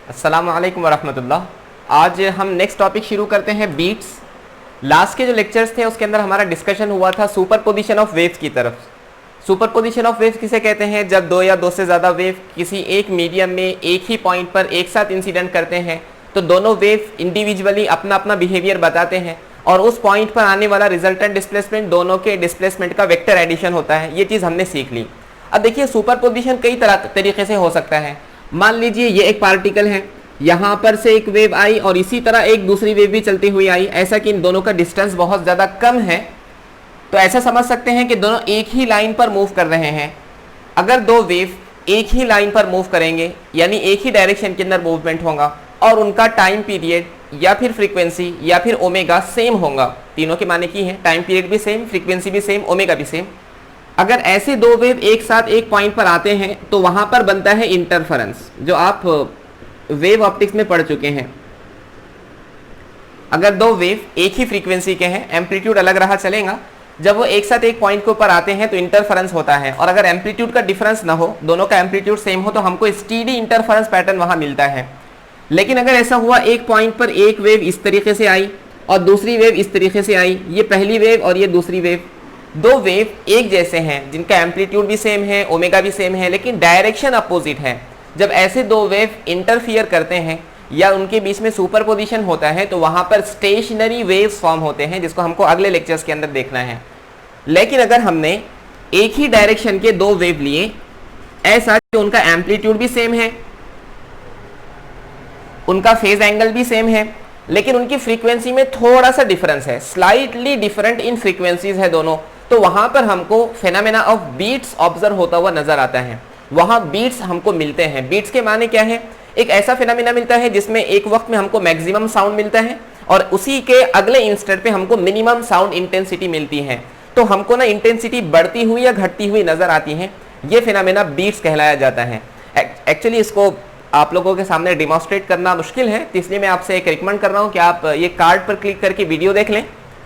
अस्सलाम वालेकुम वरहमतुल्लाह। आज हम नेक्स्ट टॉपिक शुरू करते हैं बीट्स। लास्ट के जो लेक्चर्स थे उसके अंदर हमारा डिस्कशन हुआ था सुपरपोजिशन ऑफ वेव्स की तरफ। सुपरपोजिशन ऑफ वेव्स किसे कहते हैं? जब दो या दो से ज़्यादा वेव किसी एक मीडियम में एक ही पॉइंट पर एक साथ इंसिडेंट करते हैं तो दोनों वेव इंडिविजुअली अपना अपना बिहेवियर बताते हैं और उस पॉइंट पर आने वाला रिजल्टेंट डिस्प्लेसमेंट दोनों के डिस्प्लेसमेंट का वेक्टर एडिशन होता है। ये चीज़ हमने सीख ली। अब देखिए सुपरपोजिशन कई तरीके से हो सकता है। मान लीजिए ये एक पार्टिकल है, यहाँ पर से एक वेव आई और इसी तरह एक दूसरी वेव भी चलती हुई आई, ऐसा कि इन दोनों का डिस्टेंस बहुत ज़्यादा कम है, तो ऐसा समझ सकते हैं कि दोनों एक ही लाइन पर मूव कर रहे हैं। अगर दो वेव एक ही लाइन पर मूव करेंगे यानी एक ही डायरेक्शन के अंदर मूवमेंट होगा और उनका टाइम पीरियड या फिर फ्रीक्वेंसी या फिर ओमेगा सेम होगा। तीनों के माने की है, टाइम पीरियड भी सेम, फ्रीक्वेंसी भी सेम, ओमेगा भी सेम। अगर ऐसे दो वेव एक साथ एक पॉइंट पर आते हैं तो वहां पर बनता है इंटरफेरेंस, जो आप वेव ऑप्टिक्स में पढ़ चुके हैं। अगर दो वेव एक ही फ्रीक्वेंसी के हैं, एम्पलीट्यूड अलग रहा चलेगा, जब वो एक साथ एक पॉइंट के ऊपर आते हैं तो इंटरफेरेंस होता है। और अगर एम्पलीट्यूड का डिफरेंस ना हो, दोनों का एम्पलीट्यूड सेम हो, तो हमको स्टीडी इंटरफेरेंस पैटर्न वहां मिलता है। लेकिन अगर ऐसा हुआ एक पॉइंट पर एक वेव इस तरीके से आई और दूसरी वेव इस तरीके से आई, ये पहली वेव और ये दूसरी वेव, दो वेव एक जैसे हैं जिनका एम्पलीट्यूड भी सेम है, ओमेगा भी सेम है, लेकिन डायरेक्शन अपोजिट है। जब ऐसे दो वेव इंटरफियर करते हैं या उनके बीच में सुपरपोजिशन होता है तो वहां पर स्टेशनरी वेव्स फॉर्म होते हैं, जिसको हमको अगले लेक्चर्स के अंदर देखना है। लेकिन अगर हमने एक ही डायरेक्शन के दो वेव लिए, ऐसा कि उनका एम्पलीट्यूड भी सेम है, उनका फेज एंगल भी सेम है, लेकिन उनकी फ्रीक्वेंसी में थोड़ा सा डिफरेंस है, स्लाइटली डिफरेंट इन फ्रीक्वेंसीज है दोनों, तो वहां पर हमको फेनोमेना ऑफ बीट्स ऑब्जर्व होता हुआ नजर आता है। वहां बीट्स हमको मिलते हैं। बीट्स के माने क्या है? एक ऐसा फेनोमेना मिलता है जिसमें एक वक्त में हमको मैक्सिमम साउंड मिलता है और उसी के अगले इंस्टेंट पे हमको मिनिमम साउंड इंटेंसिटी मिलती है। तो हमको ना इंटेंसिटी बढ़ती हुई या घटती हुई नजर आती है। ये फेनोमेना बीट्स कहलाया जाता है। एक्चुअली इसको आप लोगों के सामने डिमॉन्स्ट्रेट करना मुश्किल है, तो इसलिए मैं आपसे एक रिकमेंड कर रहा हूँ कि आप ये कार्ड पर क्लिक करके वीडियो देख लें।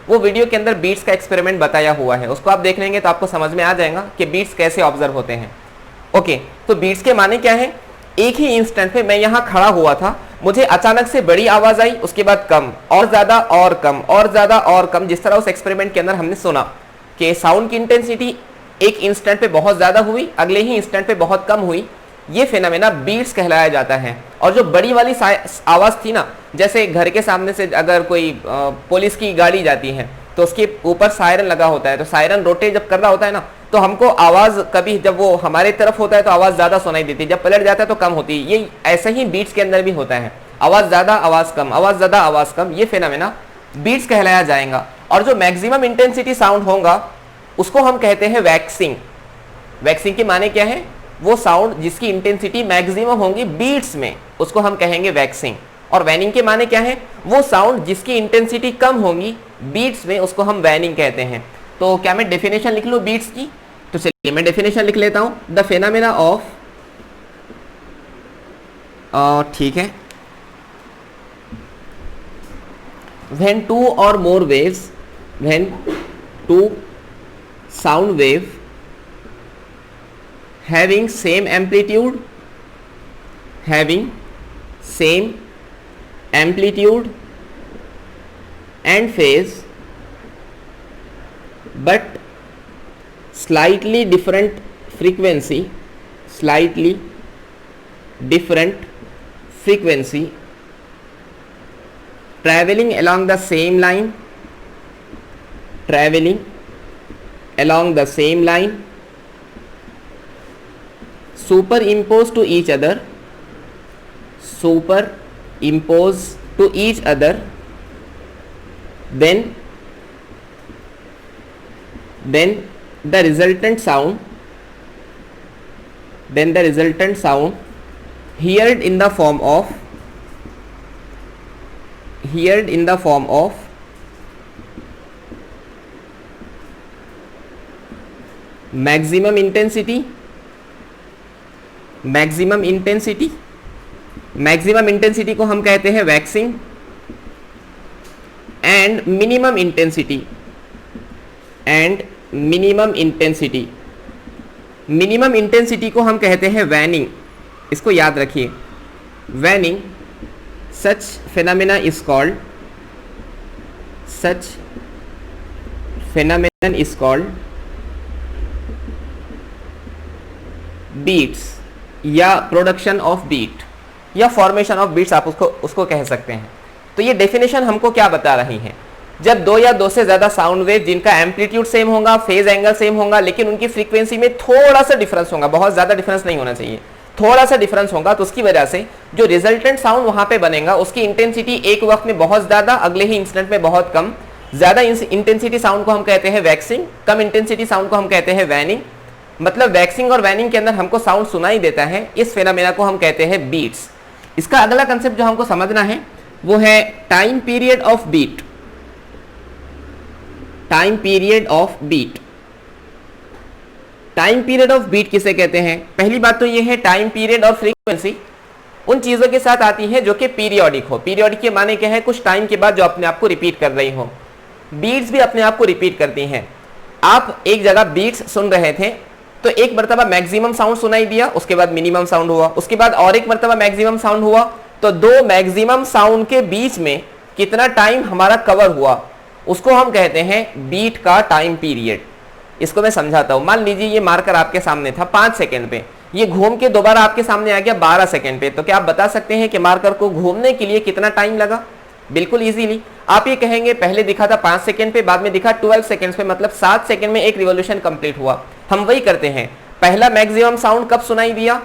वो वीडियो के अंदर बीट्स का एक्सपेरिमेंट बताया हुआ है, उसको आप देख लेंगे तो आपको समझ में आ जाएगा कि बीट्स कैसे ऑब्जर्व होते हैं। ओके, तो बीट्स के माने क्या है? एक ही इंस्टेंट पे मैं यहाँ खड़ा हुआ था, मुझे अचानक से बड़ी आवाज आई, उसके बाद कम और ज्यादा और कम और ज्यादा और कम, जिस तरह उस एक्सपेरिमेंट के अंदर हमने सुना कि साउंड की इंटेंसिटी एक इंस्टेंट पे बहुत ज्यादा हुई, अगले ही इंस्टेंट पे बहुत कम हुई। ये फेनोमेना बीट्स कहलाया जाता है। और जो बड़ी वाली आवाज थी ना, जैसे घर के सामने से अगर कोई पुलिस की गाड़ी जाती है तो उसके ऊपर सायरन लगा होता है, तो सायरन रोटेट जब कर रहा होता है ना, तो हमको आवाज कभी जब वो हमारे तरफ होता है तो आवाज ज्यादा सुनाई देती है, जब पलट जाता है तो कम होती है। ये ऐसा ही बीट्स के अंदर भी होता है, आवाज ज्यादा आवाज कम, आवाज ज्यादा आवाज कम, ये फेनोमेना बीट्स कहलाया जाएगा। और जो मैक्सिमम इंटेंसिटी साउंड होगा उसको हम कहते हैं वैक्सिंग। वैक्सिंग के माने क्या है? वो साउंड जिसकी इंटेंसिटी मैक्सिमम होगी बीट्स में, उसको हम कहेंगे वैक्सिंग। और वैनिंग के माने क्या है? वो साउंड जिसकी इंटेंसिटी कम होगी बीट्स में, उसको हम वैनिंग कहते हैं। तो क्या मैं डेफिनेशन लिख लूं बीट्स की? तो चलिए मैं डेफिनेशन लिख लेता हूं। द फेनोमेना ऑफ, ठीक है, when two or more waves, when two sound wave having same amplitude and phase but slightly different frequency traveling along the same line superimpose to each other, then the resultant sound heard in the form of maximum intensity को हम कहते हैं waxing, and minimum intensity को हम कहते हैं waning. इसको याद रखिए, waning, such phenomena is called beats या प्रोडक्शन ऑफ बीट या फॉर्मेशन ऑफ बीट्स आप उसको कह सकते हैं। तो ये डेफिनेशन हमको क्या बता रही है, जब दो या दो से ज्यादा साउंड वेव जिनका एम्पलीट्यूड सेम होगा, फेज एंगल सेम होगा, लेकिन उनकी फ्रीक्वेंसी में थोड़ा सा डिफरेंस होगा, बहुत ज्यादा डिफरेंस नहीं होना चाहिए, थोड़ा सा डिफरेंस होगा, तो उसकी वजह से जो रिजल्टेंट साउंड वहां पे बनेगा उसकी इंटेंसिटी एक वक्त में बहुत ज्यादा, अगले ही इंस्टेंट में बहुत कम। ज्यादा इंटेंसिटी साउंड को हम कहते हैं वैक्सिंग, कम इंटेंसिटी साउंड को हम कहते हैं वैनिंग। मतलब वैक्सिंग और वैनिंग के अंदर हमको साउंड सुनाई देता है, इस फेनोमेना को हम कहते हैं बीट्स। इसका अगला कंसेप्ट जो हमको समझना है वो है time period of beat. Time period of beat, time period of beat किसे कहते हैं? पहली बात तो ये है टाइम पीरियड और फ्रीक्वेंसी उन चीजों के साथ आती है जो कि पीरियोडिक हो। पीरियोडिक के माने क्या है? कुछ टाइम के बाद जो अपने आप को रिपीट कर रही हो। बीट्स भी अपने आप को रिपीट करती हैं। आप एक जगह बीट्स सुन रहे थे तो एक मरतबा मैक्सिमम साउंड सुनाई दिया, उसके बाद मिनिमम साउंड हुआ, उसके बाद और एक मरतबा मैक्सिमम साउंड हुआ, तो दो मैक्सिमम साउंड के बीच में कितना टाइम हमारा कवर हुआ उसको हम कहते हैं बीट का टाइम पीरियड। इसको मैं समझाता हूं। मान लीजिए ये मार्कर आपके सामने था 5 सेकंड पे, ये घूम के दोबारा आपके सामने आ गया 12 सेकंड पे, तो क्या आप बता सकते हैं कि मार्कर को घूमने के लिए कितना टाइम लगा? बिल्कुल इजीली आप ये कहेंगे पहले दिखा था 5 सेकंड पे, बाद में दिखा 12 सेकंड्स पे, मतलब 7 सेकंड में एक रिवॉल्यूशन कंप्लीट हुआ। हम वही करते हैं, पहला मैक्सिमम साउंड कब सुनाई दिया,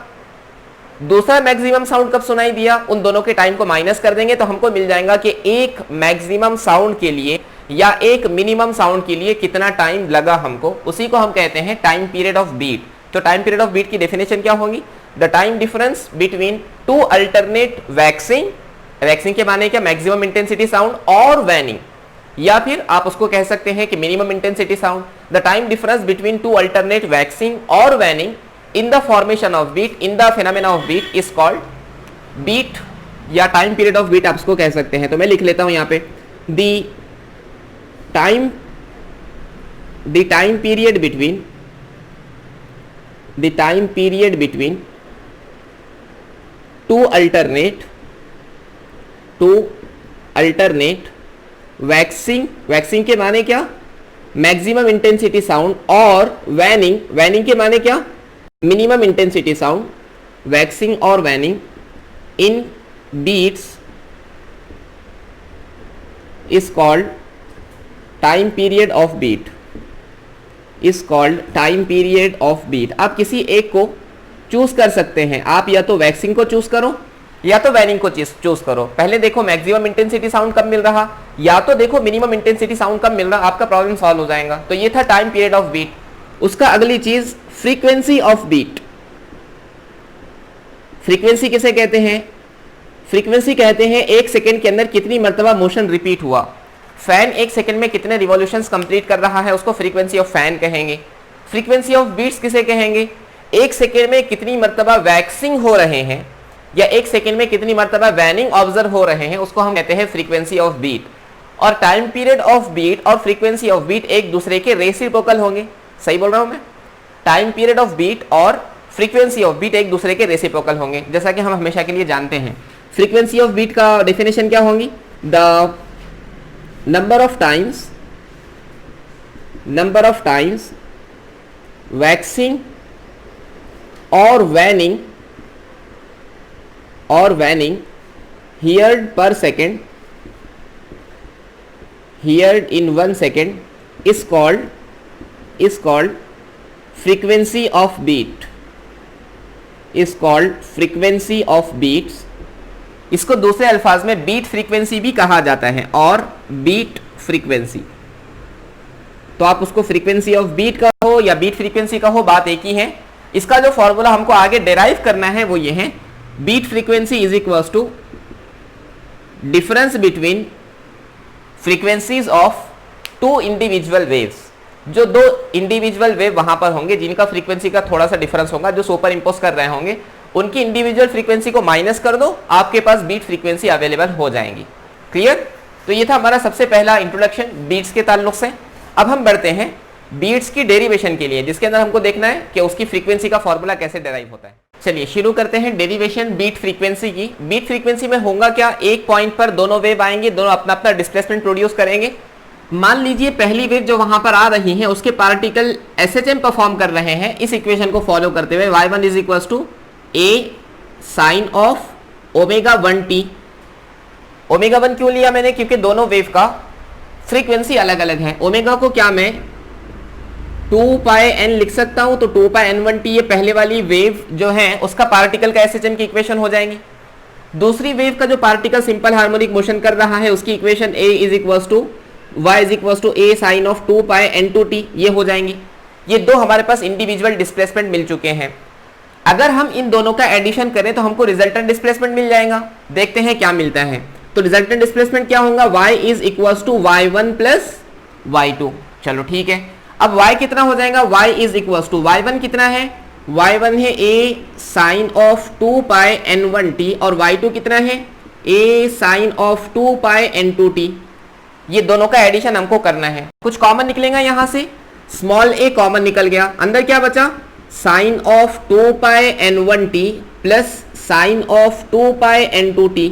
दूसरा मैक्सिमम साउंड कब सुनाई दिया, उन दोनों के टाइम को माइनस कर देंगे तो हमको मिल जाएगा कि एक मैक्सिमम साउंड के लिए या एक मिनिमम साउंड के लिए कितना टाइम लगा हमको, उसी को हम कहते हैं टाइम पीरियड ऑफ बीट। तो टाइम पीरियड ऑफ बीट की डेफिनेशन क्या होगी? The time difference between two alternate waxing, waxing के माने क्या? मैक्सिमम इंटेंसिटी साउंड और वैनिंग, या फिर आप उसको कह सकते हैं कि minimum intensity sound. The time difference between two alternate waxing और waning in the formation of beat, in the phenomena of beat is called beat या टाइम पीरियड ऑफ बीट आप उसको कह सकते हैं। तो मैं लिख लेता हूं यहां पे the time period between two alternate waxing, waxing के माने क्या? मैक्सिमम इंटेंसिटी साउंड, और वैनिंग, वैनिंग के माने क्या? Minimum intensity sound. वैक्सिंग और waning in beats is called time period of beat, is called time period of beat. आप किसी एक को चूज कर सकते हैं, आप या तो वैक्सिंग को चूज करो या तो वैनिंग को चूज करो। पहले देखो मैक्सिमम इंटेंसिटी साउंड कब मिल रहा, या तो देखो मिनिमम इंटेंसिटी साउंड कब मिल रहा, आपका प्रॉब्लम सॉल्व हो जाएगा। तो ये था टाइम पीरियड ऑफ बीट। उसका अगली चीज फ्रीक्वेंसी ऑफ बीट। फ्रीक्वेंसी किसे कहते हैं? फ्रीक्वेंसी कहते हैं एक सेकंड के अंदर कितनी मरतबा मोशन रिपीट हुआ। फैन एक सेकंड में कितने रिवॉल्यूशंस कंप्लीट कर रहा है, उसको फ्रीक्वेंसी ऑफ फैन कहेंगे। फ्रीक्वेंसी ऑफ बीट्स किसे कहेंगे? एक सेकंड में कितनी मरतबा वैक्सिंग हो रहे हैं या एक सेकंड में कितनी मरतबा वैनिंग ऑब्जर्व हो रहे हैं, उसको हम कहते हैं फ्रीक्वेंसी ऑफ बीट। और टाइम पीरियड ऑफ बीट और फ्रीक्वेंसी ऑफ बीट एक दूसरे के रेसिप्रोकल होंगे। सही बोल रहा हूं मैं? टाइम पीरियड ऑफ बीट और फ्रीक्वेंसी ऑफ बीट एक दूसरे के रेसिप्रोकल होंगे, जैसा कि हम हमेशा के लिए जानते हैं। फ्रीक्वेंसी ऑफ बीट का डेफिनेशन क्या होगी? The number of times waxing और waning heard per second, heard in 1 second is called frequency of beat, is called frequency of beats। इसको दूसरे अल्फाज में बीट फ्रीक्वेंसी भी कहा जाता है और बीट फ्रीक्वेंसी। तो आप उसको फ्रीक्वेंसी ऑफ बीट का हो या बीट फ्रीक्वेंसी का हो, बात एक ही है। इसका जो फॉर्मूला हमको आगे डेराइव करना है वो ये है, beat frequency is equals to difference between frequencies of two individual waves. जो दो इंडिविजुअल वेव वहां पर होंगे जिनका फ्रीक्वेंसी का थोड़ा सा डिफरेंस होगा, जो सुपर इंपोज कर रहे होंगे, उनकी इंडिविजुअल फ्रीक्वेंसी को माइनस कर दो, आपके पास बीट फ्रीक्वेंसी अवेलेबल हो जाएंगी। क्लियर? तो ये था हमारा सबसे पहला इंट्रोडक्शन बीट्स के ताल्लुक से। अब हम बढ़ते हैं बीट्स की डेरिवेशन के लिए, जिसके अंदर हमको देखना है कि उसकी फ्रीक्वेंसी का फॉर्मूला कैसे डेराइव होता है। चलिए शुरू करते हैं डेरिवेशन बीट फ्रीक्वेंसी की। बीट फ्रीक्वेंसी में होगा क्या, एक पॉइंट पर दोनों वेव आएंगे, दोनों अपना अपना डिस्प्लेसमेंट प्रोड्यूस करेंगे। मान लीजिए पहली वेव जो वहां पर आ रही है उसके पार्टिकल SHM परफॉर्म कर रहे हैं। इस इक्वेशन को फॉलो करते हुए y1 is equal to a sine of omega 1t। Omega 1 क्यों लिया मैंने, क्योंकि दोनों वेव का फ्रीक्वेंसी अलग अलग है। ओमेगा को क्या मैं 2 पाई n लिख सकता हूं, तो 2 पाई n1t ये पहले वाली वेव जो है उसका पार्टिकल का SHM की इक्वेशन हो जाएंगी। दूसरी वेव का जो पार्टिकल सिंपल हार्मोनिक मोशन कर रहा है उसकी equation a is equal to y is equal to a sine of 2 pi n2t ये हो जाएंगी। ये दो हमारे पास इंडिविजुअल डिस्प्लेसमेंट मिल चुके हैं। अगर हम इन दोनों का एडिशन करें तो हमको रिजल्टेंट डिस्प्लेसमेंट मिल जाएगा। देखते हैं क्या मिलता है। तो रिजल्टेंट डिस्प्लेसमेंट क्या होगा, y is equal to y1 plus y2। चलो ठीक है, अब y कितना हो जाएगा, y is equal to y1 कितना है, y1 है a sine of 2 pi n1t और y2 कितना है a sine of 2 pi n2t। ये दोनों का एडिशन हमको करना है। कुछ कॉमन निकलेगा यहां से, स्मॉल a कॉमन निकल गया, अंदर क्या बचा sine of 2 pi n1t plus sine of 2 pi n2t।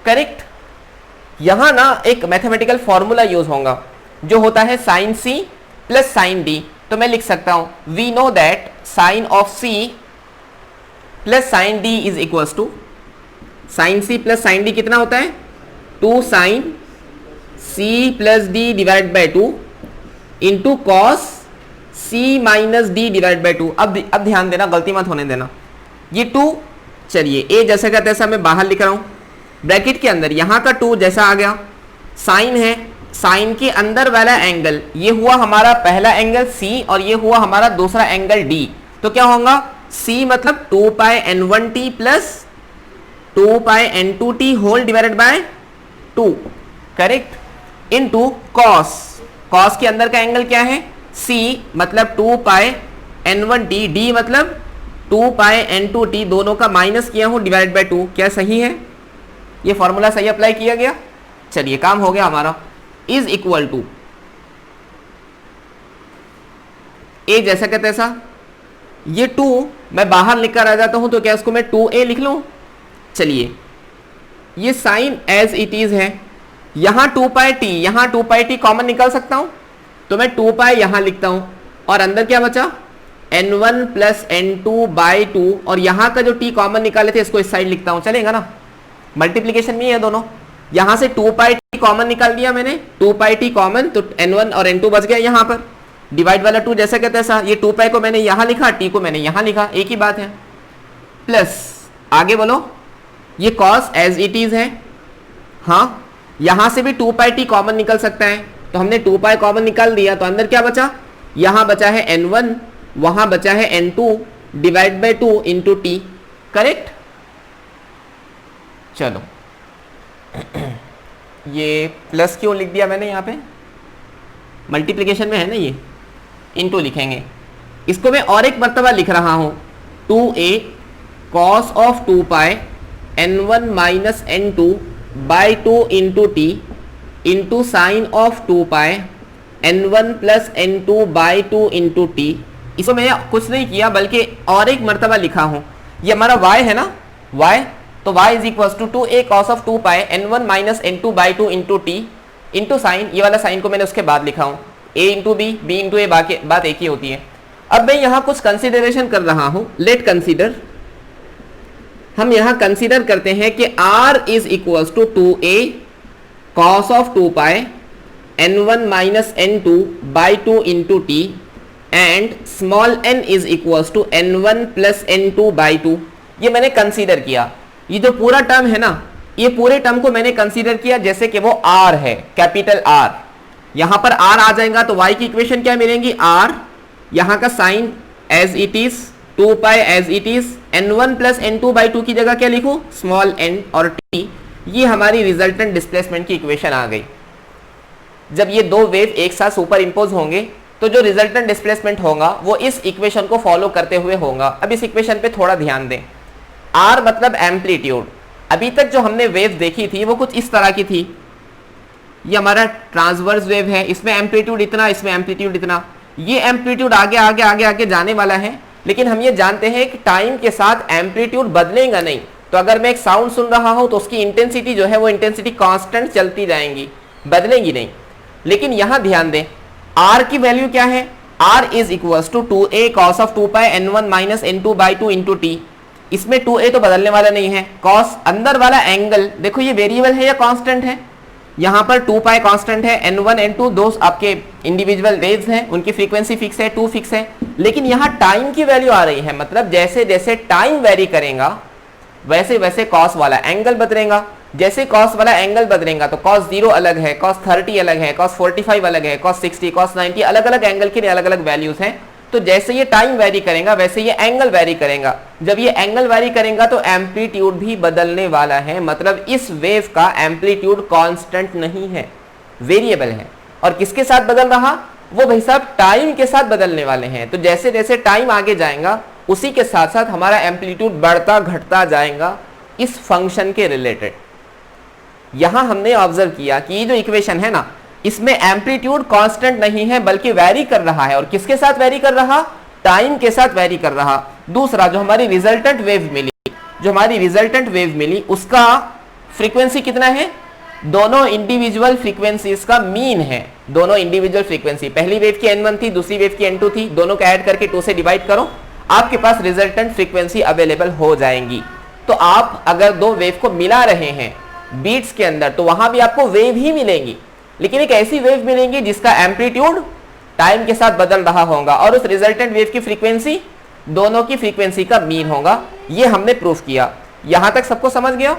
Correct. यहां ना एक मैथमेटिकल फॉर्मूला यूज होगा जो होता है sine c plus sine d। तो मैं लिख सकता हूं we know that sine of c plus sine d is equal to sine c plus sine d कितना होता है 2 sine c plus d divide by 2 into cos c minus d divide by 2। अब ध्यान देना, गलती मत होने देना। ये 2 चलिए a जैसा का तैसा मैं बाहर लिख रहा हूं ब्रैकेट के अंदर, यहां का 2 जैसा आ गया। साइन है, साइन के अंदर वाला एंगल ये हुआ हमारा पहला एंगल c और ये हुआ हमारा दूसरा एंगल d। तो क्या होगा c मतलब 2 pi n1t plus 2 pi n2t whole divided by 2। Correct. Into cos, cos के अंदर का एंगल क्या है c मतलब 2 पाई n1t, d मतलब 2 पाई n2t, दोनों का माइनस किया हूं डिवाइड बाय 2। क्या सही है, ये फॉर्मूला सही अप्लाई किया गया। चलिए काम हो गया हमारा। इज इक्वल टू a जैसा का तैसा, ये 2 मैं बाहर लिखकर आ जाता हूं तो क्या इसको मैं 2a लिख लूं। चलिए ये साइन एज इट इज है, यहां 2 पाई t, यहां 2 पाई t कॉमन निकाल सकता हूं तो मैं 2 पाई यहां लिखता हूं और अंदर क्या बचा n1 प्लस n2 बाई 2 और यहां का जो t कॉमन निकाले थे इसको इस साइड लिखता हूं, चलेगा ना। मल्टीप्लीकेशन में है दोनों, यहां से 2 पाई t कॉमन निकाल दिया मैंने, 2 पाई t कॉमन तो n1 और n2 बच गया यहां पर। डिवाइड वाला 2 जैसा कहते हैं, ये 2 पाई को मैंने यहां लिखा, t को मैंने यहां लिखा, एक ही बात है। प्लस आगे बोलो, ये कॉस एज इट इज है। हाँ, यहां से भी 2 पाई t कॉमन निकल सकता है तो हमने 2 पाई कॉमन निकाल दिया तो अंदर क्या बचा, यहां बचा है n1, वहां बचा है n2 divide by 2 into t। Correct. चलो ये प्लस क्यों लिख दिया मैंने, यहाँ पे मल्टीप्लिकेशन में है ना, ये इनटू लिखेंगे। इसको मैं और एक मर्तबा लिख रहा हूं 2a cos of 2 pi n1 minus n2 by 2 into t into sign of 2 pi n1 plus n2 by 2 into T. इसको मैं कुछ नहीं किया बल्कि और एक मर्तबा लिखा हूं। ये हमारा y है ना, y, तो y is equal to 2a cos of 2 pi n1 minus n2 by 2 into t into sine, ये वाला साइन को मैंने उसके बाद लिखा हूं a into B, B into A, बात एक ही होती है। अब मैं यहाँ कुछ कंसिडरेशन कर रहा हूं, लेट कंसिडर। हम यहाँ कंसिडर करते हैं कि r is equal to 2a cos of 2 pi n1 minus n2 by 2 into t and small n is equal to n1 plus n2 by 2। ये मैंने कंसीडर किया। ये जो पूरा टर्म है ना, ये पूरे टर्म को मैंने कंसीडर किया जैसे कि वो r है, कैपिटल R। यहां पर r आ जाएगा तो y की इक्वेशन क्या मिलेंगी, r, यहां का sine as it is 2 pi as it is, n1 plus n2 by 2 की जगह क्या लिखूं, स्मॉल n और t। ये हमारी रिजल्टेंट डिस्प्लेसमेंट की इक्वेशन आ गई। जब ये दो वेव एक साथ सुपर इम्पोज होंगे तो जो रिजल्टेंट डिस्प्लेसमेंट होगा वो इस इक्वेशन को फॉलो करते हुए होगा। अब इस इक्वेशन पे थोड़ा ध्यान दें। R मतलब एम्पलीट्यूड। अभी तक जो हमने वेव देखी थी वो कुछ इस तरह की थी। ये हमारा ट्रांसवर्स वेव है, इसमें एम्पलीट्यूड इतना, इसमें एम्पलीट्यूड इतना। ये एम्पलीट्यूड आगे आगे आगे आगे जाने वाला है, लेकिन हम ये जानते हैं कि टाइम के साथ एम्पलीट्यूड बदलेगा नहीं। तो अगर मैं एक साउंड सुन रहा हूं तो उसकी इंटेंसिटी जो है वो इंटेंसिटी कांस्टेंट चलती जाएंगी, बदलेगी नहीं। लेकिन यहां ध्यान दें, R की वैल्यू क्या है? R is equals to 2a cos of 2 pi n1 minus n2 by 2 into t. इसमें 2a तो बदलने वाला नहीं है। cos अंदर वाला एंगल देखो ये वेरिएबल है या कांस्टेंट है? यहाँ पर 2 पाई कांस्टेंट है, n1 n2 दो आपके इंडिविजुअल रेज हैं, उनकी फ्रीक्वेंसी फिक्स है, 2 फिक्स है। लेकिन यहाँ टाइम की वैल्यू आ रही है, मतलब जैसे जैसे टाइम वेरी करेगा वैसे वैसे cos वाला एंगल बदलेगा। जैसे cos वाला एंगल बदलेगा तो cos 0 अलग है, cos 30 अलग है, cos 45 अलग है, cos 60, cos 90 अलग अलग एंगल के लिए अलग अलग वैल्यूज हैं। तो जैसे ये टाइम वेरी करेगा वैसे ये एंगल वेरी करेगा। जब ये एंगल वेरी करेगा तो एम्पलीट्यूड भी बदलने वाला है, मतलब इस वेव का एम्पलीट्यूड कांस्टेंट नहीं है, वेरिएबल है। और किसके साथ बदल रहा? वो भाई साहब टाइम के साथ बदलने वाले हैं। तो जैसे जैसे टाइम आगे जाएगा उसी के साथ साथ हमारा एम्पलीट्यूड बढ़ता घटता जाएगा इस फंक्शन के रिलेटेड। यहां हमने ऑब्जर्व किया कि ये जो इक्वेशन है ना, इसमें एम्पलीट्यूड कांस्टेंट नहीं है बल्कि वेरी कर रहा है। और किसके साथ वेरी कर रहा? टाइम के साथ वेरी कर रहा। दूसरा, जो हमारी रिजल्टेंट वेव मिली उसका फ्रीक्वेंसी कितना है? दोनों इंडिविजुअल फ्रीक्वेंसीज का मीन है। दोनों इंडिविजुअल फ्रीक्वेंसी, पहली वेव की n1 थी, दूसरी वेव की n2 थी, दोनों को ऐड करके 2 से डिवाइड करो, आपके पास रिजल्टेंट फ्रीक्वेंसी अवेलेबल हो जाएंगी। तो आप अगर दो वेव को मिला रहे हैं बीट्स के अंदर तो वहां भी आपको वेव ही मिलेंगी, लेकिन एक ऐसी वेव मिलेंगी जिसका एम्पलीट्यूड टाइम के साथ बदल रहा होगा और उस रिजल्टेंट वेव की फ्रीक्वेंसी दोनों की फ्रीक्वेंसी का मीन होगा। ये हमने प्रूफ किया। यहां तक सबको समझ गया?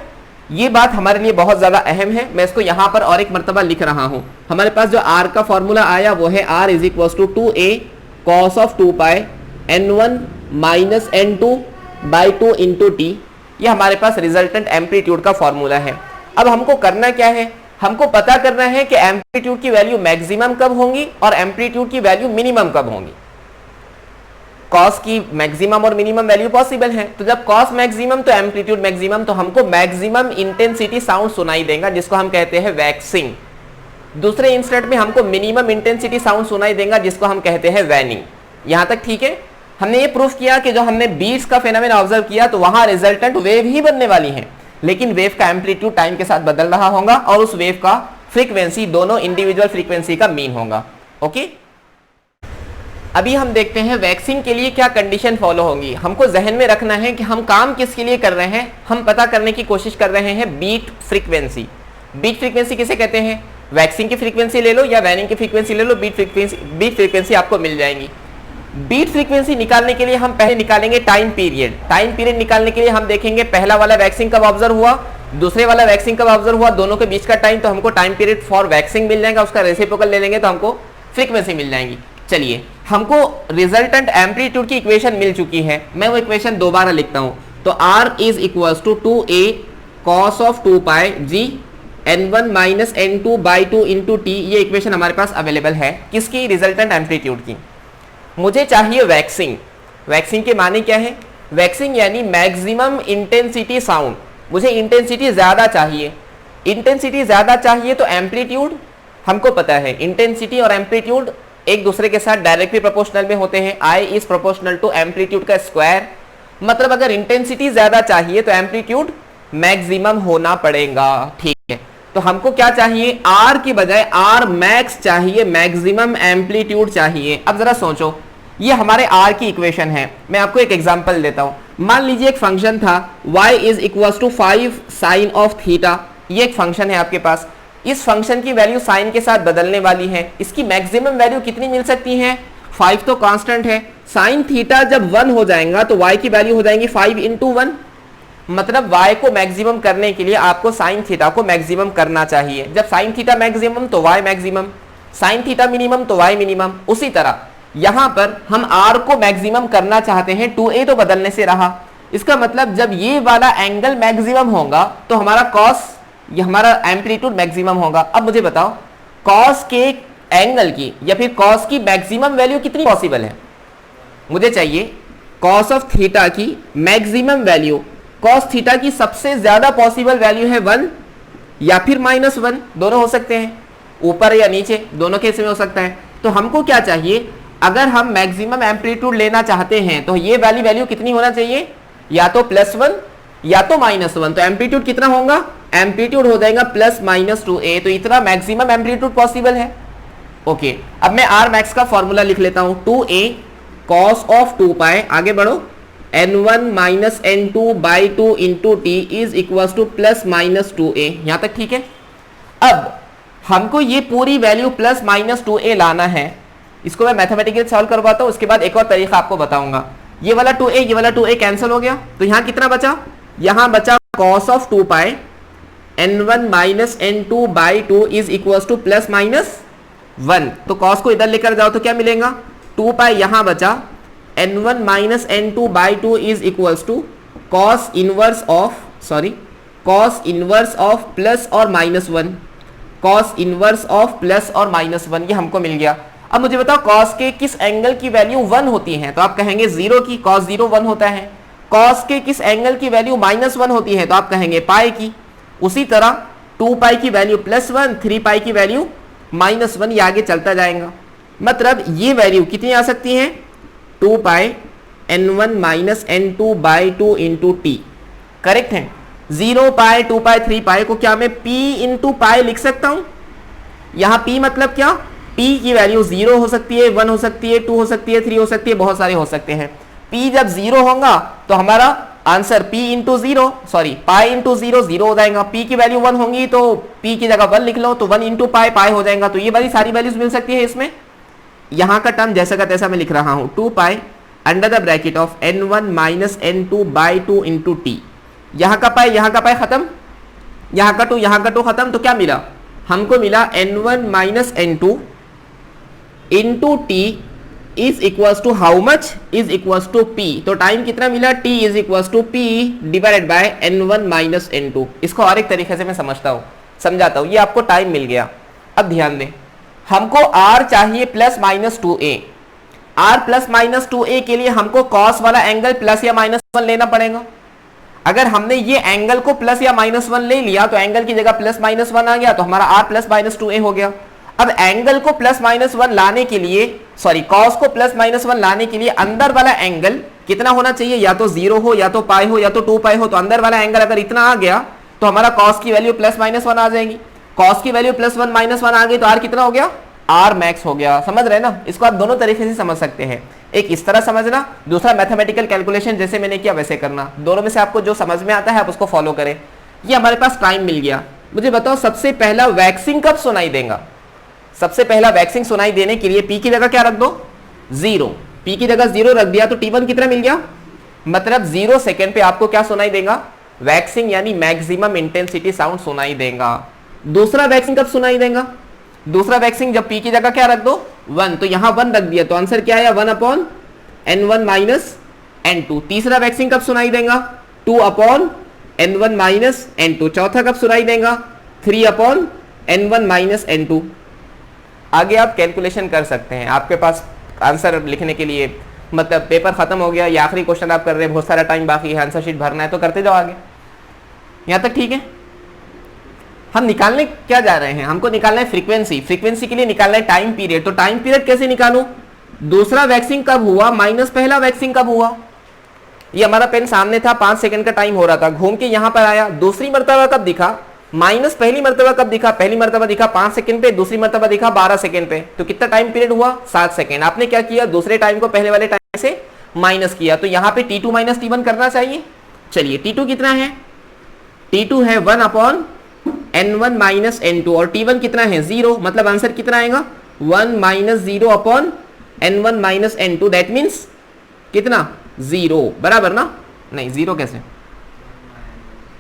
ये बात हमारे लिए बहुत ज्यादा अहम है। मैं इसको यहां पर और एक मर्तबा लिख रहा हूं। हमारे पास जो R का फॉर्मूला आया वो है R is equal to 2a cos of 2 pi n1 minus n2 by 2 into t. ये हमारे पास रिजल्टेंट एम्पलीट्यूड का फॉर्मूला है। अब हमको करना क्या है? हमको पता करना है कि एम्पलीट्यूड की वैल्यू मैक्सिमम कब होंगी और एम्पलीट्यूड की वैल्यू मिनिमम कब होंगी। कॉस की मैक्सिमम और मिनिमम वैल्यू पॉसिबल है, तो जब कॉस मैक्सिमम तो एम्पलीट्यूड मैक्सिमम, तो हमको मैक्सिमम इंटेंसिटी साउंड सुनाई देगा जिसको हम कहते हैं वैक्सिंग। दूसरे इंस्टेंट में हमको मिनिमम इंटेंसिटी साउंड सुनाई देगा जिसको हम कहते हैं वैनिंग। यहां तक ठीक है? हमने ये प्रूफ किया कि जो हमने बीट्स का फेनोमेना ऑब्जर्व किया तो वहां रिजल्टेंट वेव ही बनने वाली है, लेकिन वेव का एम्पलीट्यूड टाइम के साथ बदल रहा होगा और उस वेव का फ्रीक्वेंसी दोनों इंडिविजुअल फ्रीक्वेंसी का मीन होगा। ओके, अभी हम देखते हैं वैक्सिंग के लिए क्या कंडीशन फॉलो होगी। हमको जहन में रखना है कि हम काम किसके लिए कर रहे हैं। हम पता करने की कोशिश कर रहे हैं बीट फ्रीक्वेंसी। बीट फ्रीक्वेंसी किसे कहते हैं? वैक्सिंग की फ्रीक्वेंसी ले लो या वैनिंग की फ्रीक्वेंसी ले लो, बीट फ्रीक्वेंसी आपको मिल जाएंगी। बीट फ्रीक्वेंसी निकालने के लिए हम पहले निकालेंगे टाइम पीरियड। टाइम पीरियड निकालने के लिए हम देखेंगे पहला वाला वैक्सिंग कब ऑब्जर्व हुआ, दूसरे वाला वैक्सिंग कब ऑब्जर्व हुआ, दोनों के बीच का टाइम। तो हमको टाइम पीरियड फॉर वैक्सिंग मिल जाएगा, उसका रेसिप्रोकल ले लेंगे तो हमको फ्रीक्वेंसी मिल जाएंगी। चलिए, हमको रिजल्टेंट एम्पलीट्यूड की इक्वेशन मिल चुकी है। मैं वो इक्वेशन दोबारा लिखता हूं। तो R is equals to 2a cos of 2 pi g n1 minus n2 by 2 into t. ये इक्वेशन हमारे पास अवेलेबल है किसकी? रिजल्टेंट एम्पलीट्यूड की। मुझे चाहिए वैक्सिंग। वैक्सिंग के माने क्या है? वैक्सिंग यानी मैक्सिमम इंटेंसिटी साउंड। मुझे इंटेंसिटी ज्यादा चाहिए। इंटेंसिटी ज्यादा चाहिए तो एम्पलीट्यूड हमको पता है, इंटेंसिटी और एम्पलीट्यूड एक दूसरे के साथ डायरेक्टली प्रोपोर्शनल में होते हैं। I is proportional to amplitude का स्क्वायर। मतलब अगर इंटेंसिटी ज्यादा चाहिए तो एम्पलीट्यूड मैक्सिमम होना पड़ेगा। ठीक है, तो हमको क्या चाहिए? R की बजाय R मैक्स चाहिए, मैक्सिमम एम्पलीट्यूड चाहिए। अब जरा सोचो, ये हमारे R की इक्वेशन है। मैं आपको एक एग्जांपल देता हूं। मान लीजिए एक फंक्शन था y is equal to 5 sine of theta. ये एक फंक्शन है आपके पास। इस फंक्शन की वैल्यू साइन के साथ बदलने वाली है। इसकी मैक्सिमम वैल्यू कितनी मिल सकती है? 5 तो कांस्टेंट है। साइन थीटा जब 1 हो जाएगा तो y की वैल्यू हो जाएगी 5 इंटू 1। मतलब y को मैक्सिमम करने के लिए आपको साइन थीटा को मैक्सिमम करना चाहिए। जब साइन थीटा मैक्सिमम तो y maximum, sine theta minimum तो y मिनिमम। उसी तरह यहां पर हम r को मैक्सिमम करना चाहते हैं, 2a तो बदलने से रहा। इसका मतलब जब ये वाला एंगल मैक्सिमम होगा तो हमारा कॉस, ये हमारा एम्पलीट्यूड मैक्सिमम होगा। अब मुझे बताओ कॉस के एंगल की या फिर कॉस की मैक्सिमम वैल्यू कितनी पॉसिबल है? मुझे चाहिए कॉस ऑफ थीटा की मैक्सिमम वैल्यू। कॉस थीटा की सबसे ज्यादा पॉसिबल वैल्यू है 1 या फिर -1, दोनों हो सकते हैं, ऊपर या नीचे, दोनों केस में हो सकता है। तो हमको क्या चाहिए? अगर हम मैक्सिमम एम्पलीट्यूड लेना चाहते हैं तो ये वाली वैल्यू कितनी होना चाहिए, या तो +1 या तो -1। तो एम्पलीट्यूड कितना होगा, एम्पलीट्यूड हो जाएगा +-2a। तो इतना मैक्सिमम एम्पलीट्यूड पॉसिबल है। ओके, अब मैं आर मैक्स का फॉर्मूला लिख लेता हूं, 2a cos ऑफ 2π, आगे बढ़ो, n1 - n2/2 into t is equal to +-2a। यहां तक ठीक है। अब हमको ये पूरी वैल्यू +-2a लाना है। इसको मैं मैथमेटिकली सॉल्व करवाता हूं, उसके बाद एक और तरीका आपको बताऊंगा। ये वाला 2a कैंसिल हो गया, तो यहां कितना बचा, यहां बचा cos of 2π n1 - n2/2 is equal to +-1। तो cos को इधर लेकर जाओ तो क्या मिलेगा, 2π यहां बचा, n1 - n2/2 is equal to cos inverse of plus और -1, cos इनवर्स ऑफ प्लस और -1, ये हमको मिल गया। अब मुझे बताओ cos के किस एंगल की वैल्यू 1 होती है, तो आप कहेंगे 0 की, cos 0 1 होता है। cos के किस एंगल की वैल्यू -1 होती है, तो आप कहेंगे पाई की। उसी तरह 2π की वैल्यू +1, 3π की वैल्यू -1, ये आगे चलता जाएगा। मतलब ये वैल्यू कितनी आ सकती है, 2π n1 - n2/2 into T, correct है। 0π 2π 3π को क्या मैं p इंटू पाई लिख सकता हूं। यहां p मतलब क्या, p की वैल्यू 0 हो सकती है, 1 हो सकती है, 2 हो सकती है, 3 हो सकती है, बहुत सारे हो सकते हैं। p जब 0 होगा तो हमारा answer p into 0 pi into 0 0 हो जाएगा। p की वैल्यू 1 होंगी तो p की जगह 1 लिख लो, तो 1 इंटू पाई हो जाएगा। तो ये वाली सारी वैल्यूज मिल सकती है इसमें। यहां का टर्म जैसा का तैसा मैं लिख रहा हूं, 2π under the bracket of n1 - n2/2 into T. यहां का पाई खत्म, यहां का 2 खत्म, तो क्या मिला हमको, मिला n1 - n2 into t is equals to how much, is equals to p। तो टाइम कितना मिला, t is equals to p divided by n1 - n2। इसको और एक तरीके से मैं समझाता हूं। ये आपको टाइम मिल गया। अब ध्यान दें, हमको r चाहिए +-2a। r +-2a के लिए हमको cos वाला एंगल प्लस या -1 लेना पड़ेगा। अगर हमने ये एंगल को प्लस या -1 ले लिया तो एंगल की जगह +-1 आ गया, तो हमारा r +-2a हो गया। अब एंगल को +-1 लाने के लिए, cos को +-1 लाने के लिए अंदर वाला एंगल कितना होना चाहिए, या तो 0 हो, या तो पाई हो, या तो 2π हो। तो अंदर वाला एंगल अगर इतना आ गया तो हमारा cos की वैल्यू +-1 आ जाएगी। cos की वैल्यू +1 आ गई तो r कितना हो गया, r मैक्स हो गया। समझ रहे ना, इसको आप दोनों तरीके से समझ सकते हैं। एक इस तरह समझना, दूसरा मैथमेटिकल कैलकुलेशन जैसे मैंने किया वैसे करना। दोनों में से आपको जो समझ में आता है आप उसको फॉलो करें। ये हमारे पास टाइम मिल गया। मुझे बताओ सबसे पहला वैक्सिंग कब सुनाई देगा। सबसे पहला वैक्सिंग सुनाई देने के लिए p की जगह क्या रख दो, 0। p की जगह 0 रख दिया तो t1 कितना मिल गया, मतलब 0 सेकेंड पे आपको क्या सुनाई देगा, वैक्सिंग यानी मैक्सिमम इंटेंसिटी साउंड सुनाई देगा। दूसरा वैक्सिंग कब सुनाई देगा, दूसरा वैक्सिंग जब p की जगह क्या रख दो, 1। तो यहां 1 रख दिया तो आंसर क्या आया, 1/n1 - n2। तीसरा वैक्सिंग कब सुनाई देगा, 2/n1 - n2। चौथा कब सुनाई देगा, 3/n1 - n2। आगे आप कैलकुलेशन कर सकते हैं। आपके पास आंसर लिखने के लिए, मतलब पेपर खत्म हो गया, ये आखिरी क्वेश्चन आप कर रहे हैं, बहुत सारा टाइम बाकी है, आंसर शीट भरना है, तो करते जाओ आगे। यहां तक ठीक है। हम निकालने क्या जा रहे हैं, हमको निकालना है फ्रीक्वेंसी। फ्रीक्वेंसी के लिए निकालना है टाइम पीरियड। तो टाइम पीरियड कैसे निकालूं, दूसरा वैक्सिंग कब हुआ माइनस पहला वैक्सिंग कब हुआ। ये हमारा पेन सामने था, 5 सेकंड का टाइम हो रहा था, घूम के यहां पर आया, दूसरी मर्तबा कब दिखा, माइनस पहली मर्तबा कब दिखा, पहली मर्तबा दिखा 5 सेकंड पे, दूसरी मर्तबा दिखा 12 सेकंड पे। तो कितना टाइम पीरियड हुआ, 7 सेकंड। आपने क्या किया, दूसरे टाइम को पहले वाले टाइम से माइनस किया। तो यहां पे t2 - t1 करना चाहिए। चलिए t2 कितना है, t2 है 1/n1 - n2 और t1 कितना है 0। मतलब आंसर कितना आएगा, 1 - 0/n1 - n2। दैट मीन्स कितना, 0। बराबर ना, नहीं 0 कैसे,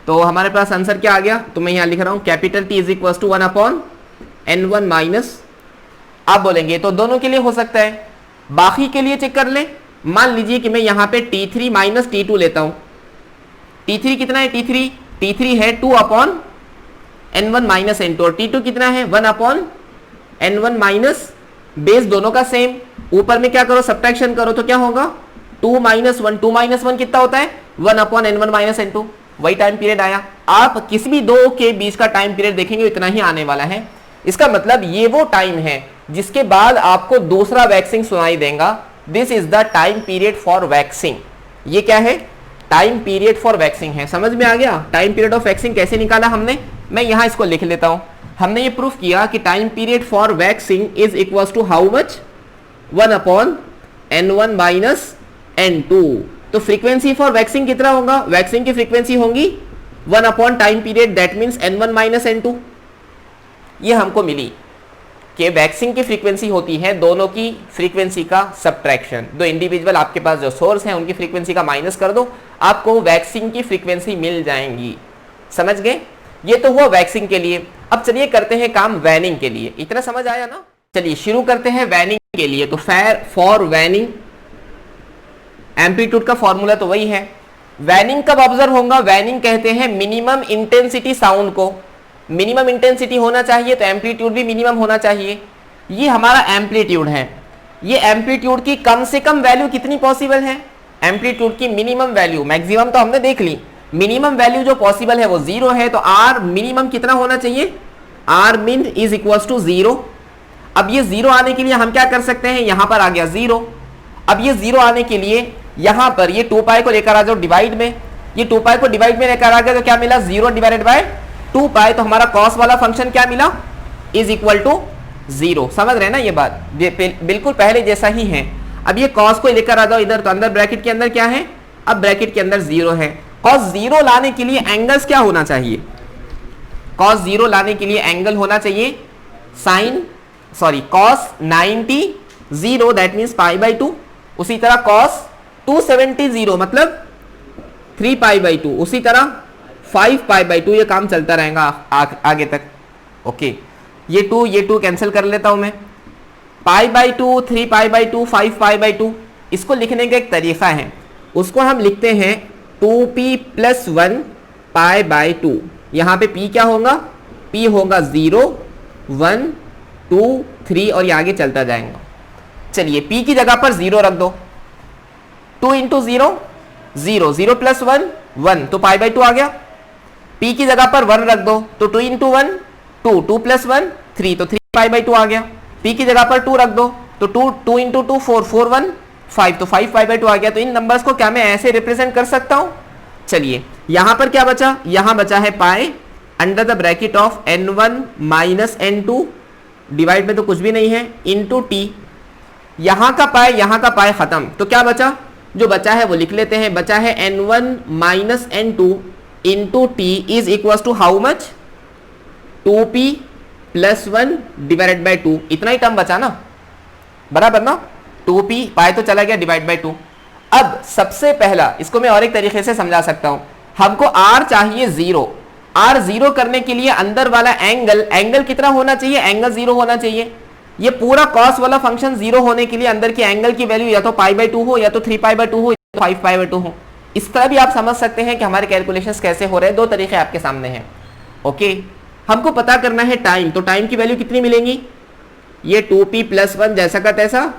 तो हमारे पास आंसर क्या आ गया, तो मैं यहां लिख रहा हूं capital T is equal to 1/n1 minus. आप बोलेंगे तो दोनों के लिए हो सकता है, बाकी के लिए चेक कर ले। मान लीजिए कि मैं यहां पे t3 - t2 लेता हूं। t3 कितना है, t3 है 2/n1 - n2 और t2 कितना है 1/n1 माइनस। बेस दोनों का सेम, ऊपर में क्या करो, सब्ट्रैक्शन करो, तो क्या होगा 2 - 1। 2 - 1 कितना होता है, 1/n1 - n2। वही टाइम पीरियड आया। आप किसी भी दो के बीच का टाइम पीरियड देखेंगे इतना ही आने वाला है। इसका मतलब ये वो टाइम है जिसके बाद आपको दूसरा वैक्सिंग सुनाई देगा। This is the time period for waxing. ये क्या है? टाइम पीरियड फॉर वैक्सिंग है। समझ में आ गया टाइम पीरियड ऑफ वैक्सिंग कैसे निकाला हमने? मैं यहां इसको लिख लेता हूं। हमने ये प्रूफ किया कि time period for waxing is equal to how much? 1/n1 minus n2। तो फ्रीक्वेंसी फॉर वैक्सिंग कितना होगा? वैक्सिंग की फ्रीक्वेंसी होगी 1 upon time period, that means n1 minus n2। ये हमको मिली कि वैक्सिंग की फ्रीक्वेंसी होती है दोनों की फ्रीक्वेंसी का सब्ट्रैक्शन। दो इंडिविजुअल आपके पास जो सोर्स हैं उनकी फ्रीक्वेंसी का माइनस कर दो, आपको वैक्सिंग की फ्रीक्वेंसी मिल जाएंगी। समझ गए? ये तो हुआ वैक्सिंग के लिए। अब चलिए करते हैं काम वैनिंग के लिए। इतना समझ आया ना? चलिए शुरू करते हैं वैनिंग के लिए। तो फॉर वैनिंग एम्पलीट्यूड का फॉर्मूला तो वही है। वैनिंग कब ऑब्जर्व होगा? वैनिंग कहते हैं मिनिमम इंटेंसिटी साउंड को। मिनिमम इंटेंसिटी होना चाहिए तो एम्पलीट्यूड भी मिनिमम होना चाहिए। ये हमारा एम्पलीट्यूड है। ये एम्पलीट्यूड की कम से कम वैल्यू कितनी पॉसिबल है? एम्पलीट्यूड की मिनिमम वैल्यू, मैक्सिमम तो हमने देख ली, मिनिमम वैल्यू जो पॉसिबल है वो 0 है। तो आर मिनिमम कितना होना चाहिए? आर मिन इज इक्वल टू 0। अब ये 0 आने के लिए हम क्या कर सकते हैं? यहां पर आ गया 0। अब ये 0 आने के लिए यहां पर ये 2 पाई को लेकर आ जाओ डिवाइड में। ये 2 पाई को डिवाइड में लेकर आ गया तो क्या मिला? 0 डिवाइडेड बाय 2 पाई। तो हमारा कॉस वाला फंक्शन क्या मिला? Is equal to 0। समझ रहे ना ये बात? बिल्कुल पहले जैसा ही है। अब ये कॉस को लेकर आ जाओ इधर, तो अंदर ब्रैकेट के अंदर क्या है? अब ब्रैकेट के अंदर 0 है। कॉस 0 लाने के लिए एंगल्स क्या होना चाहिए? कॉस 0 लाने के लिए एंगल होना चाहिए cos 90 0, that means pi by 2। उसी तरह कॉस 270 0 मतलब 3 पाई बाई 2। उसी तरह 5 पाई बाई 2। ये काम चलता रहेगा आगे तक। ओके, ये 2 कैंसिल कर लेता हूं मैं। Pi by 2, 3 pi by 2, 5 pi by 2। इसको लिखने का एक तरीका है, उसको हम लिखते हैं 2p प्लस 1 पाई बाई 2। यहां पे p क्या होगा? p होगा 0 1 2 3 और ये आगे चलता जाएगा। चलिए p की जगह पर 0 रख दो। 2 इंटू 0 0, 0 प्लस 1 1, तो पाई बाई 2 आ गया। p की जगह पर 1 रख दो तो 2 इंटू 1 2, 2 प्लस 1 3, तो 3 पाई बाई 2 आ गया। p की जगह पर 2 रख दो तो 2 इंटू 2 4, 4 1 5, तो 5 पाई बाई 2 आ गया। तो इन नंबर्स को क्या मैं ऐसे रिप्रेजेंट कर सकता हूं? चलिए यहां पर क्या बचा? यहां बचा है pi under the bracket of n1 minus n2, divide में तो कुछ भी नहीं है, इंटू टी। यहां का पाई खत्म, तो क्या बचा? जो बचा है वो लिख लेते हैं। बचा है n1 minus n2 into t is equal to how much? 2p plus 1 divided by 2। इतना ही टर्म बचा ना, बराबर ना? 2p पाई तो चला गया डिवाइड बाई 2। अब सबसे पहला इसको मैं और एक तरीके से समझा सकता हूं। हमको r चाहिए 0। r 0 करने के लिए अंदर वाला एंगल कितना होना चाहिए? एंगल 0 होना चाहिए। ये पूरा कॉस वाला फंक्शन 0 होने के लिए अंदर की एंगल की वैल्यू या तो पाई बाई 2 हो, या तो 3 पाई बाई 2 हो, या तो 5 पाई बाई 2 हो। इस तरह भी आप समझ सकते हैं कि हमारे कैलकुलेशंस कैसे हो रहे हैं। दो तरीके आपके सामने हैं। ओके, हमको पता करना है टाइम। तो टाइम की वैल्यू कितनी मिलेंगी? ये 2p प्लस 1 जैसा का तैसा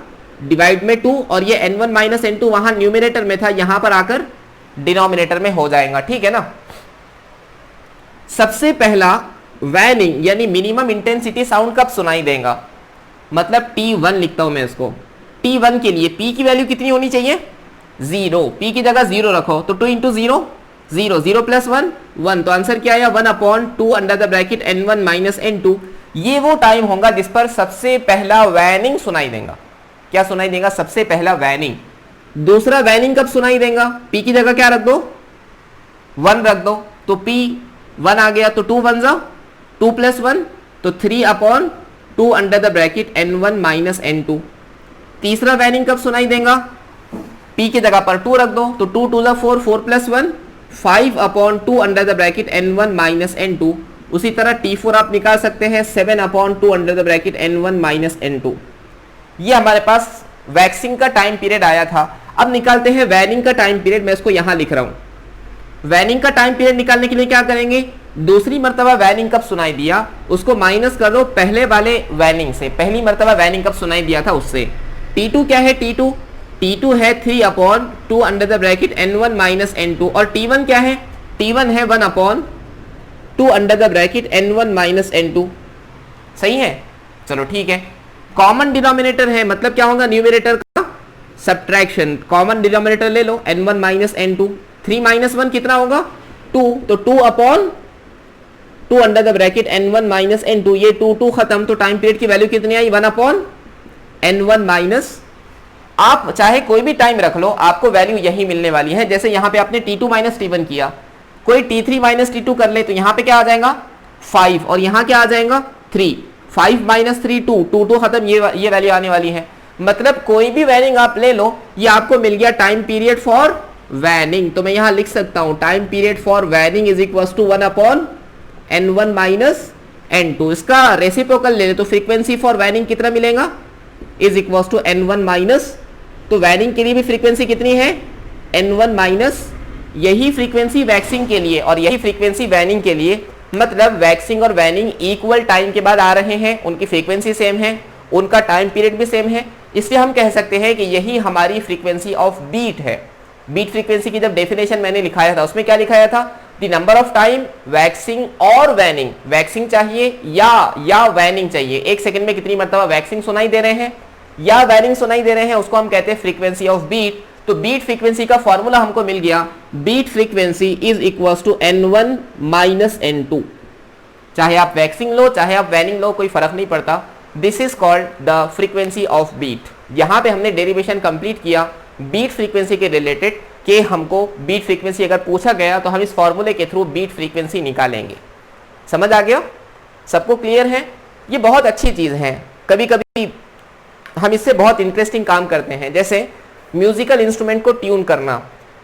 डिवाइड में 2, और ये n1 माइनस n2 वहां न्यूमिनेटर में था, यहां पर आकर डिनोमिनेटर में हो जाएगा। ठीक है ना? सबसे पहला वैनिंग यानी मिनिमम इंटेंसिटी साउंड कब सुनाई देगा? मतलब T1 लिखता हूं मैं इसको। T1 के लिए P की वैल्यू कितनी होनी चाहिए? 0। P की जगह 0 रखो तो 2 इंटू 0 0, 0 प्लस 1 1, तो आंसर क्या आया? 1/2 under the bracket n1 minus n2। ये वो टाइम होगा जिस पर सबसे पहला वैनिंग सुनाई देगा। क्या सुनाई देगा? सबसे पहला वैनिंग। दूसरा वैनिंग कब सुनाई देगा? P की जगह क्या रख दो? 1 रख दो, तो P 1 आ गया, तो 2 1 जा 2 प्लस 1, तो 3/2 under the bracket n1 minus n2। तीसरा वैनिंग कब सुनाई देगा? P की जगह पर 2 रख दो, तो 2 2 4, 4 plus 1 5/2 under the bracket n1 minus n2। उसी तरह T4 आप निकाल सकते हैं 7/2 under the bracket n1 minus n2। ये हमारे पास वैक्सिंग का टाइम पीरियड आया था। अब निकालते हैं वैनिंग का टाइम पीरियड। मैं इसको यहां लिख रहा हूं। वैनिंग का टाइम पीरियड निकालने के लिए क्या करेंगे? दूसरी मर्तबा वैनिंग कब सुनाई दिया उसको माइनस कर दो पहले वाले वैनिंग से। पहली मर्तबा वैनिंग कब सुनाई दिया था उससे। T2 क्या है? T2 है 3/2 under the bracket n1 minus n2। और T1 क्या है? T1 है 1/2 under the bracket n1 minus n2। सही है? चलो ठीक है। कॉमन डिनोमिनेटर है, मतलब क्या होगा, न्यूमरेटर का सब्ट्रैक्शन। कॉमन डिनोमिनेटर ले लो, n1 माइनस n2, 3 माइनस 1 कितना होगा 2, तो 2 upon 2 under the bracket n1 minus n2, ये 2 खत्म, तो टाइम पीरियड की वैल्यू कितनी आई 1 अपॉन n1 माइनस, आप चाहे कोई भी टाइम रख लो आपको वैल्यू यही मिलने वाली है। जैसे यहाँ पे आपने t2 माइनस t1 किया, कोई t3 माइनस t2 कर ले तो यहाँ पे क्या आ जाएगा 5 और यहाँ क्या आ जाएगा 3, 5 माइनस 3 2, 2 खत्म, ये वैल्यू आने वाली है। मतलब कोई भी वैनिंग आप ले लो, ये आपको मिल गया टाइम पीरियड फॉर वैनिंग। तो मैं यहाँ लिख सकता हूँ time period for waning is equal to 1 upon n1 minus n2। इसका रेसिप्रोकल ले ले तो फ्रीक्वेंसी फॉर वैनिंग कितना मिलेगा is equal to n1 minus, तो वैनिंग के लिए भी फ्रीक्वेंसी कितनी है n1 माइनस, यही फ्रीक्वेंसी वैक्सिंग के लिए और यही फ्रीक्वेंसी वैनिंग के लिए, मतलब वैक्सिंग और वैनिंग इक्वल टाइम के बाद आ रहे हैं, उनकी फ्रीक्वेंसी सेम है, उनका टाइम पीरियड भी सेम है, इसलिए हम कह सकते हैं कि यही हमारी फ्रीक्वेंसी ऑफ बीट है। बीट फ्रीक्वेंसी की जब डेफिनेशन मैंने लिखाया था उसमें क्या लिखाया था, the number of time waxing और वैनिंग, वैक्सिंग चाहिए या वैनिंग चाहिए, एक सेकंड में कितनी मरतबा वैक्सिंग सुनाई दे रहे हैं या वैनिंग सुनाई दे रहे हैं, उसको हम कहते हैं फ्रीक्वेंसी ऑफ बीट। तो बीट फ्रीक्वेंसी का फॉर्मूला हमको मिल गया, beat frequency is equal to n1 minus n2। चाहे आप वैक्सिंग लो चाहे आप वैनिंग लो, कोई फर्क नहीं पड़ता, this is called the frequency of beat. यहां पे हमने डेरिवेशन कंप्लीट किया बीट फ्रीक्वेंसी के रिलेटेड, कि हमको बीट फ्रीक्वेंसी अगर पूछा गया तो हम इस फॉर्मूले के थ्रू बीट फ्रीक्वेंसी निकालेंगे। समझ आ गया, सबको क्लियर है? ये बहुत अच्छी चीज है। कभी कभी हम इससे बहुत इंटरेस्टिंग काम करते हैं, जैसे म्यूजिकल इंस्ट्रूमेंट को ट्यून करना।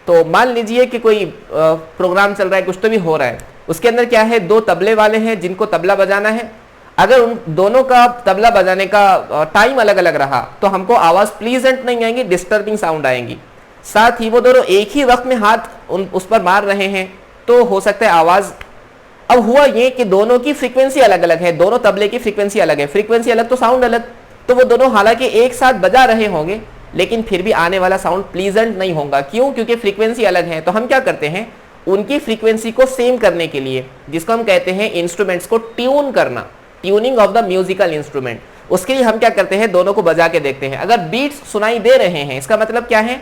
तो मान लीजिए कि कोई प्रोग्राम चल रहा है, कुछ तो भी हो रहा है, उसके अंदर क्या है, दो तबले वाले हैं जिनको तबला बजाना है। अगर उन दोनों का तबला बजाने का टाइम अलग अलग रहा तो हमको आवाज प्लीजेंट नहीं आएंगी, डिस्टर्बिंग साउंड आएंगी। साथ ही वो दोनों एक ही वक्त में हाथ उस पर मार रहे हैं तो हो सकता है आवाज। अब हुआ ये कि दोनों की फ्रीक्वेंसी अलग अलग है, दोनों तबले की फ्रीक्वेंसी अलग है, फ्रीक्वेंसी अलग तो साउंड अलग, तो वो दोनों हालांकि एक साथ बजा रहे होंगे लेकिन फिर भी आने वाला साउंड प्लीजेंट नहीं होगा। क्यों? क्योंकि फ्रीक्वेंसी अलग है। तो हम क्या करते हैं, उनकी फ्रीक्वेंसी को सेम करने के लिए, जिसको हम कहते हैं इंस्ट्रूमेंट्स को ट्यून करना, tuning of the musical instrument, उसके लिए हम क्या करते हैं, दोनों को बजा के देखते हैं। अगर बीट्स सुनाई दे रहे हैं इसका मतलब क्या है,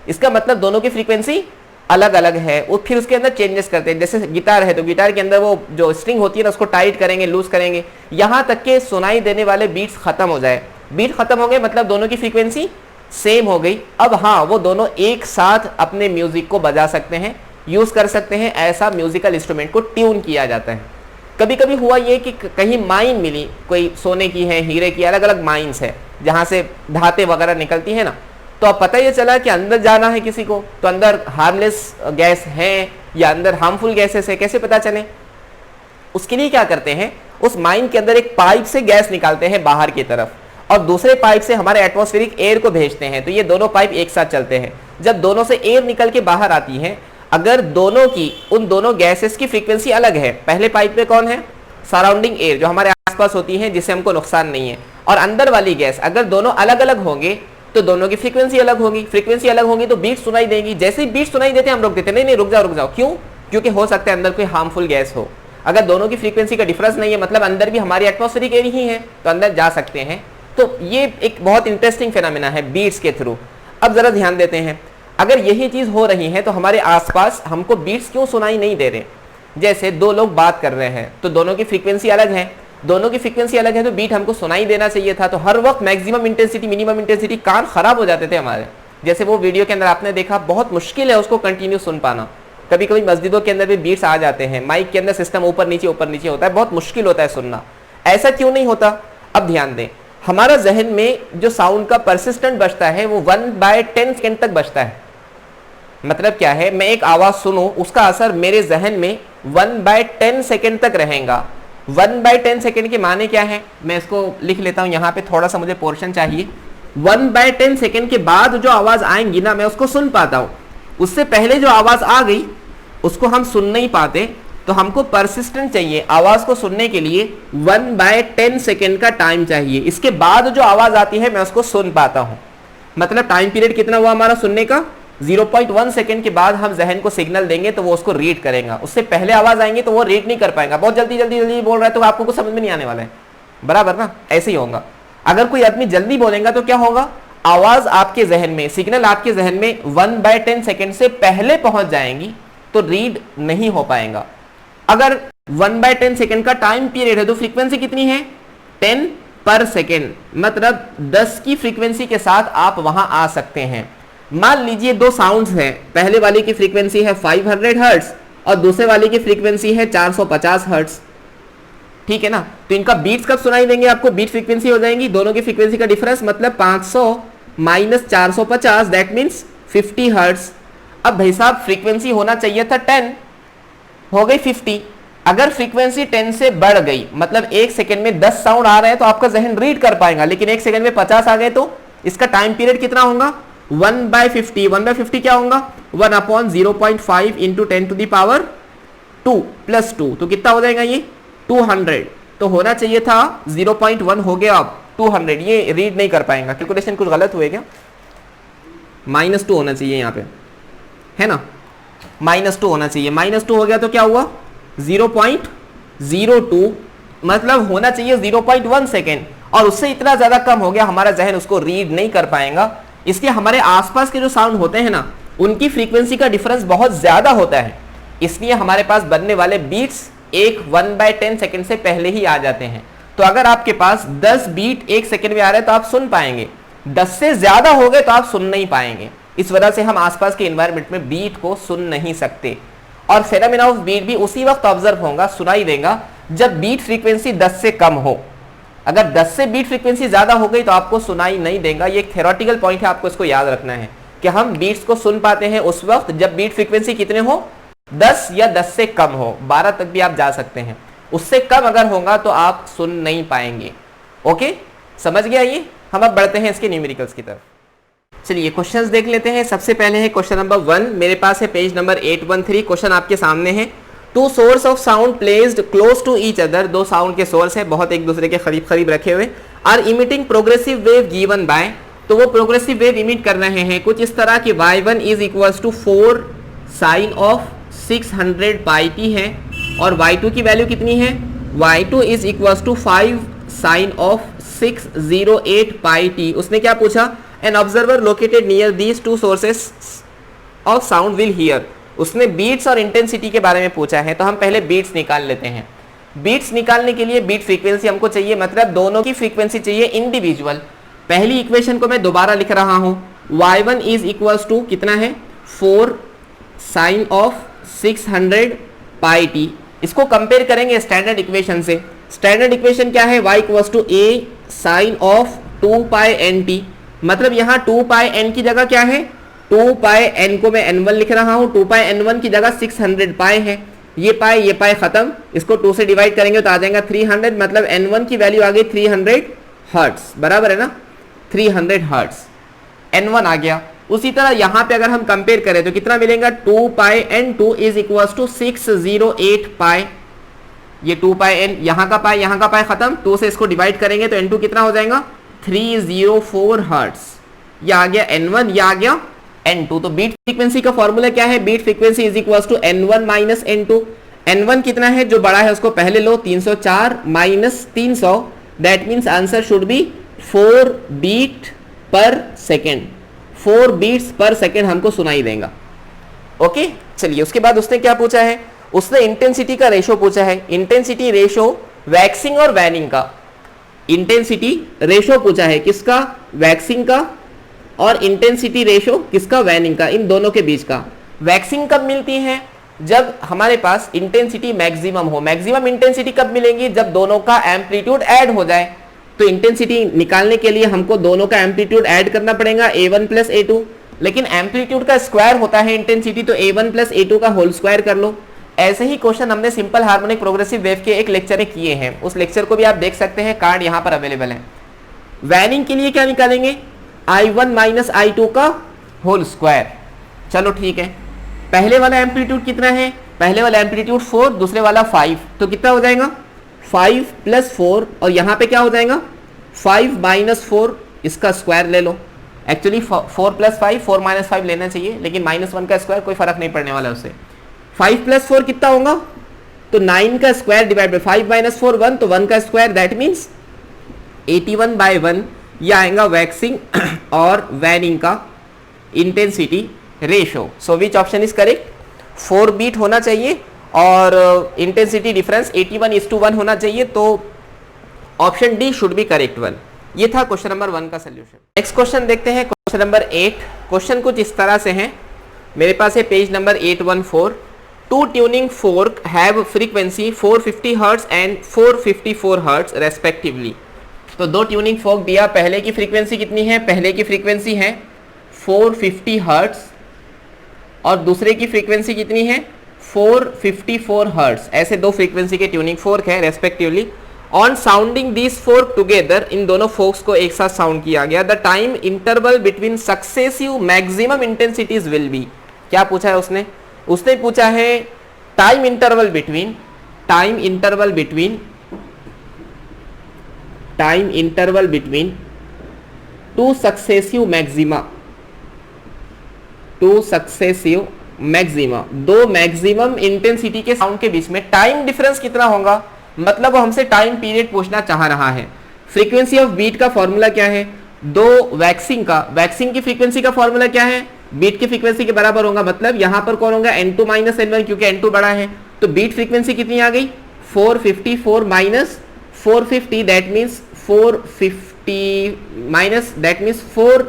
इसका मतलब दोनों की फ्रीक्वेंसी अलग अलग है। वो फिर उसके अंदर चेंजेस करते हैं। जैसे गिटार है तो गिटार के अंदर वो जो स्ट्रिंग होती है ना उसको टाइट करेंगे, लूज करेंगे, यहां तक के सुनाई देने वाले बीट्स खत्म हो जाए। बीट खत्म हो गए मतलब दोनों की फ्रीक्वेंसी सेम हो गई। अब हाँ, वो दोनों एक साथ अपने म्यूजिक को बजा सकते हैं, यूज कर सकते हैं। ऐसा म्यूजिकल इंस्ट्रूमेंट को ट्यून किया जाता है। कभी कभी हुआ ये कि कहीं माइन मिली, कोई सोने की है, हीरे की, अलग अलग माइंस है जहां से धातें वगैरह निकलती है ना, तो अब पता ये चला कि अंदर जाना है किसी को, तो अंदर हार्मलेस गैस है या अंदर हार्मफुल गैसेस है, कैसे पता चले? उसके लिए क्या करते हैं, उस माइन के अंदर एक पाइप से गैस निकालते हैं बाहर की तरफ और दूसरे पाइप से हमारे एटमॉस्फेरिक एयर को भेजते हैं। तो ये दोनों पाइप एक साथ चलते हैं। जब दोनों से एयर निकल के बाहर आती है, अगर दोनों की, उन दोनों गैसेस की फ्रीक्वेंसी अलग है, पहले पाइप में कौन है, सराउंडिंग एयर जो हमारे आसपास होती है जिससे हमको नुकसान नहीं है, और अंदर वाली गैस, अगर दोनों अलग अलग होंगे तो दोनों की फ्रीक्वेंसी अलग होगी। फ्रीक्वेंसी अलग होगी तो बीट सुनाई देगी। जैसे ही बीट सुनाई देते हैं हम रोक देते हैं, नहीं रुक जाओ। क्यों? क्योंकि हो सकता है अंदर कोई हार्मफुल गैस हो। अगर दोनों की फ्रीक्वेंसी का डिफरेंस नहीं है, मतलब अंदर भी हमारी एटमॉस्फेरिक एयर ही है, तो अंदर जा सकते हैं। तो ये एक बहुत इंटरेस्टिंग फिनोमेना है बीट्स के थ्रू। अब जरा ध्यान देते हैं, अगर यही चीज हो रही है तो हमारे आसपास हमको बीट्स क्यों सुनाई नहीं दे रहे? जैसे दो लोग बात कर रहे हैं तो दोनों की फ्रीक्वेंसी अलग है, दोनों की फ्रीक्वेंसी अलग है तो बीट हमको सुनाई देना चाहिए था। तो हर वक्त मैक्सिमम इंटेंसिटी, मिनिमम इंटेंसिटी, कान खराब हो जाते थे हमारे। जैसे वो वीडियो के अंदर आपने देखा, बहुत मुश्किल है उसको कंटिन्यू सुन पाना। कभी कभी मस्जिदों के अंदर भी बीट्स आ जाते हैं, माइक के अंदर सिस्टम ऊपर नीचे होता है, बहुत मुश्किल होता है सुनना। ऐसा क्यों नहीं होता? अब ध्यान दें, हमारा जहन में जो साउंड का परसिस्टेंट बचता है वो 1/10 सेकेंड तक बचता है। मतलब क्या है, मैं एक आवाज सुनूं, उसका असर मेरे जहन में 1/10 सेकेंड तक रहेगा। 1/10 सेकेंड के माने क्या है, मैं इसको लिख लेता हूं, यहाँ पे थोड़ा सा मुझे पोर्शन चाहिए। 1/10 सेकेंड के बाद जो आवाज आएंगी ना, मैं उसको सुन पाता हूं। उससे पहले जो आवाज आ गई उसको हम सुन नहीं पाते। तो हमको परसिस्टेंट चाहिए, आवाज को सुनने के लिए 1/10 सेकेंड का टाइम चाहिए। इसके बाद जो आवाज आती है मैं उसको सुन पाता हूं। मतलब टाइम पीरियड कितना हुआ हमारा सुनने का, 0.1 सेकेंड के बाद हम जहन को सिग्नल देंगे तो वो उसको रीड करेगा। उससे पहले आवाज आएंगी तो वो रीड नहीं कर पाएगा। बहुत जल्दी बोल रहा है तो आपको कुछ समझ में नहीं आने वाला है, बराबर ना? ऐसे ही होगा। अगर कोई आदमी जल्दी बोलेगा तो क्या होगा, आवाज आपके जहन में, सिग्नल आपके जहन में 1/10 सेकेंड से पहले पहुंच जाएंगी तो रीड नहीं हो पाएगा। अगर 1/10 सेकेंड का टाइम पीरियड है तो फ्रीक्वेंसी कितनी है 10 पर सेकेंड, मतलब 10 की फ्रीक्वेंसी के साथ आप वहां आ सकते हैं। मान लीजिए दो साउंड्स हैं, पहले वाले की फ्रीक्वेंसी है 500 हर्ट्ज और दूसरे वाले की फ्रीक्वेंसी है 450 हर्ट्ज, ठीक है ना। तो इनका बीट्स कब सुनाई देंगे आपको, बीट फ्रीक्वेंसी हो जाएंगी, दोनों की फ्रीक्वेंसी का डिफरेंस मतलब 500 माइनस 450 दैट मीन्स 50 हर्ट्ज। अब भाई साहब फ्रीक्वेंसी होना चाहिए था 10, हो गई 50। अगर फ्रीक्वेंसी 10 से बढ़ गई मतलब एक सेकंड में 10 साउंड आ रहे हैं तो आपका जहन रीड कर पाएगा, लेकिन एक सेकंड में 50 आ गए तो इसका टाइम पीरियड कितना होगा 1/50। 1/50 क्या होगा 1/0.5 into 10 to the power 2 plus 2, तो कितना हो जाएगा ये 200। तो होना चाहिए था 0.1, हो गया अब 200। ये रीड नहीं कर पाएगा, कैलकुलेशन कुछ गलत हुए क्या, -2 होना चाहिए यहाँ पे, है ना, -2 होना चाहिए। -2 हो गया तो क्या हुआ 0.02, मतलब होना चाहिए 0.1 सेकेंड, और उससे इतना ज्यादा कम हो गया, हमारा जहन उसको रीड नहीं कर पाएगा। इसलिए हमारे आसपास के जो साउंड होते हैं ना उनकी फ्रीक्वेंसी का डिफरेंस बहुत ज्यादा होता है, इसलिए हमारे पास बनने वाले बीट्स एक 1/10 सेकेंड से पहले ही आ जाते हैं। तो अगर आपके पास 10 बीट एक सेकेंड में आ रहे हैं तो आप सुन पाएंगे, 10 से ज्यादा हो गए तो आप सुन नहीं पाएंगे। इस वजह से हम आसपास के एनवायरनमेंट में बीट को सुन नहीं सकते। और फेनोमेना ऑफ बीट भी उसी वक्त ऑब्जर्व होगा, सुनाई देगा जब बीट फ्रीक्वेंसी 10 से कम हो। अगर 10 से बीट फ्रीक्वेंसी ज्यादा हो गई तो आपको सुनाई नहीं देगा। ये एक थ्योरेटिकल पॉइंट है, आपको इसको याद रखना है कि हम बीट्स को सुन पाते हैं उस वक्त जब बीट फ्रीक्वेंसी कितने हो 10 या 10 से कम हो, 12 तक भी आप जा सकते हैं। उससे कम अगर होगा तो आप सुन नहीं पाएंगे। ओके, समझ गया ये। हम अब बढ़ते हैं इसके न्यूमेरिकल्स की तरफ। चलिए क्वेश्चंस देख लेते हैं। सबसे पहले है क्वेश्चन नंबर 1, मेरे पास है पेज नंबर 813। क्वेश्चन आपके सामने है, two source of sound placed close to each other, दो साउंड के सोर्स है बहुत एक दूसरे के करीब करीब रखे हुए, are emitting progressive wave given by, तो वो प्रोग्रेसिव वेव इमिट कर रहे हैं कुछ इस तरह की y1 is equals to 4 sine of 600 pi t है, और y2 की वैल्यू कितनी है, y2 is equals to 5 sine of 608 pi t. उसने क्या पूछा, an observer located near these two sources of sound will hear. उसने बीट्स और इंटेंसिटी के बारे में पूछा है, तो हम पहले बीट्स निकाल लेते हैं। बीट्स निकालने के लिए बीट फ्रीक्वेंसी हमको चाहिए, मतलब दोनों की फ्रीक्वेंसी चाहिए इंडिविजुअल। पहली इक्वेशन को मैं दोबारा लिख रहा हूं, y1 इज इक्वल्स टू कितना है 4 साइन ऑफ 600 पाई टी। इसको कंपेयर करेंगे स्टैंडर्ड इक्वेशन से। स्टैंडर्ड इक्वेशन क्या है, y equals to a sine of 2 pi n t, मतलब यहाँ 2 पाई एन की जगह क्या है 2 पाई एन को मैं n1 लिख रहा हूँ, 2 पाई n1 की जगह 600 पाई है, ये पाई खत्म, इसको 2 से डिवाइड करेंगे तो आ जाएगा 300, मतलब n1 की वैल्यू आ गई 300 हर्ट्स, बराबर है ना, 300 हर्ट्स n1 आ गया। उसी तरह यहाँ पे अगर हम कंपेयर करें तो कितना मिलेगा 2 पाई n2 इज इक्वल्स टू 608 पाई, ये 2 पाई n यहाँ का पाई खत्म, 2 से इसको डिवाइड करेंगे तो n2 कितना हो जाएगा 304 हर्ट्स, ये आ गया n1, ये आ गया n2। तो बीट फ्रीक्वेंसी का फॉर्मूला क्या है, beat frequency is equals to n1 minus n2। n1 कितना है, जो बड़ा है उसको पहले लो, 304 minus 300, that means answer should be 4 beat per second, 4 beats per second हमको सुनाई देगा। ओके, चलिए उसके बाद उसने क्या पूछा है, उसने इंटेंसिटी का रेशो पूछा है। इंटेंसिटी रेशो वैक्सिंग और वैनिंग का, इंटेंसिटी रेशो पूछा है किसका, वैक्सिंग का, और इंटेंसिटी रेशो किसका, वैनिंग का, इन दोनों के बीच का। वैक्सिंग कब मिलती है, जब हमारे पास इंटेंसिटी मैक्सिमम हो। मैक्सिमम इंटेंसिटी कब मिलेंगी, जब दोनों का एम्पलीट्यूड ऐड हो जाए। तो इंटेंसिटी निकालने के लिए हमको दोनों का एम्पलीट्यूड ऐड करना पड़ेगा, a1 प्लस a2, लेकिन एम्पलीट्यूड का स्क्वायर होता है इंटेंसिटी, तो a1 प्लस a2 का होल स्क्वायर कर लो। ऐसे ही क्वेश्चन हमने सिंपल हार्मोनिक प्रोग्रेसिव वेव के एक लेक्चर में किए हैं, उस लेक्चर को भी आप देख सकते हैं, कार्ड यहाँ पर अवेलेबल है। वैनिंग के लिए क्या निकालेंगे, i1 माइनस i2 का होल स्क्वायर। चलो ठीक है, पहले वाला एम्पलीट्यूड कितना है, पहले वाला एम्पलीट्यूड 4, दूसरे वाला 5, तो कितना हो जाएगा 5 प्लस 4, और यहाँ पे क्या हो जाएगा 5 माइनस 4, इसका स्क्वायर ले लो। एक्चुअली 4 प्लस 5, 4 माइनस 5 लेना चाहिए, लेकिन -1 का स्क्वायर कोई फर्क नहीं पड़ने वाला उससे। 5 प्लस 4 कितना होगा, तो 9 का स्क्वायर डिवाइड बाई 5 माइनस 4 1, तो 1 का स्क्वायर, दैट मीन्स 81/1 ये आएगा वैक्सिंग और वैनिंग का intensity ratio. So which option is correct? 4 beat होना चाहिए और इंटेंसिटी डिफरेंस 81:1 होना चाहिए, तो option D should be correct one. ये था क्वेश्चन नंबर 1 का सोल्यूशन। नेक्स्ट क्वेश्चन देखते हैं, क्वेश्चन नंबर 8। क्वेश्चन कुछ इस तरह से है, मेरे पास है page number 814। Two tuning fork have frequency 450 hertz and 454 hertz respectively. तो दो ट्यूनिंग फोर्क दिया, पहले की फ्रीक्वेंसी कितनी है? पहले की फ्रीक्वेंसी है 450 हर्ट्ज और दूसरे की फ्रीक्वेंसी कितनी है? 454 हर्ट्ज। ऐसे दो फ्रीक्वेंसी के ट्यूनिंग फोर्क है respectively. On sounding this fork together, इन दोनों फोर्क्स को एक साथ साउंड किया गया, the time interval between successive maximum intensities will be. क्या पूछा है उसने? उसने पूछा है time interval between two successive maxima, दो मैक्सिमम इंटेंसिटी के साउंड के बीच में टाइम डिफरेंस कितना होगा? मतलब वो हमसे टाइम पीरियड पूछना चाह रहा है। फ्रीक्वेंसी ऑफ बीट का फॉर्मूला क्या है? दो वैक्सिंग की फ्रीक्वेंसी का फॉर्मूला क्या है? बीट की फ्रीक्वेंसी के बराबर होगा, मतलब यहां पर कौन होगा? n2 - n1, क्योंकि n2 बड़ा है। तो बीट फ्रीक्वेंसी कितनी आ गई? 454 minus 450, that means 4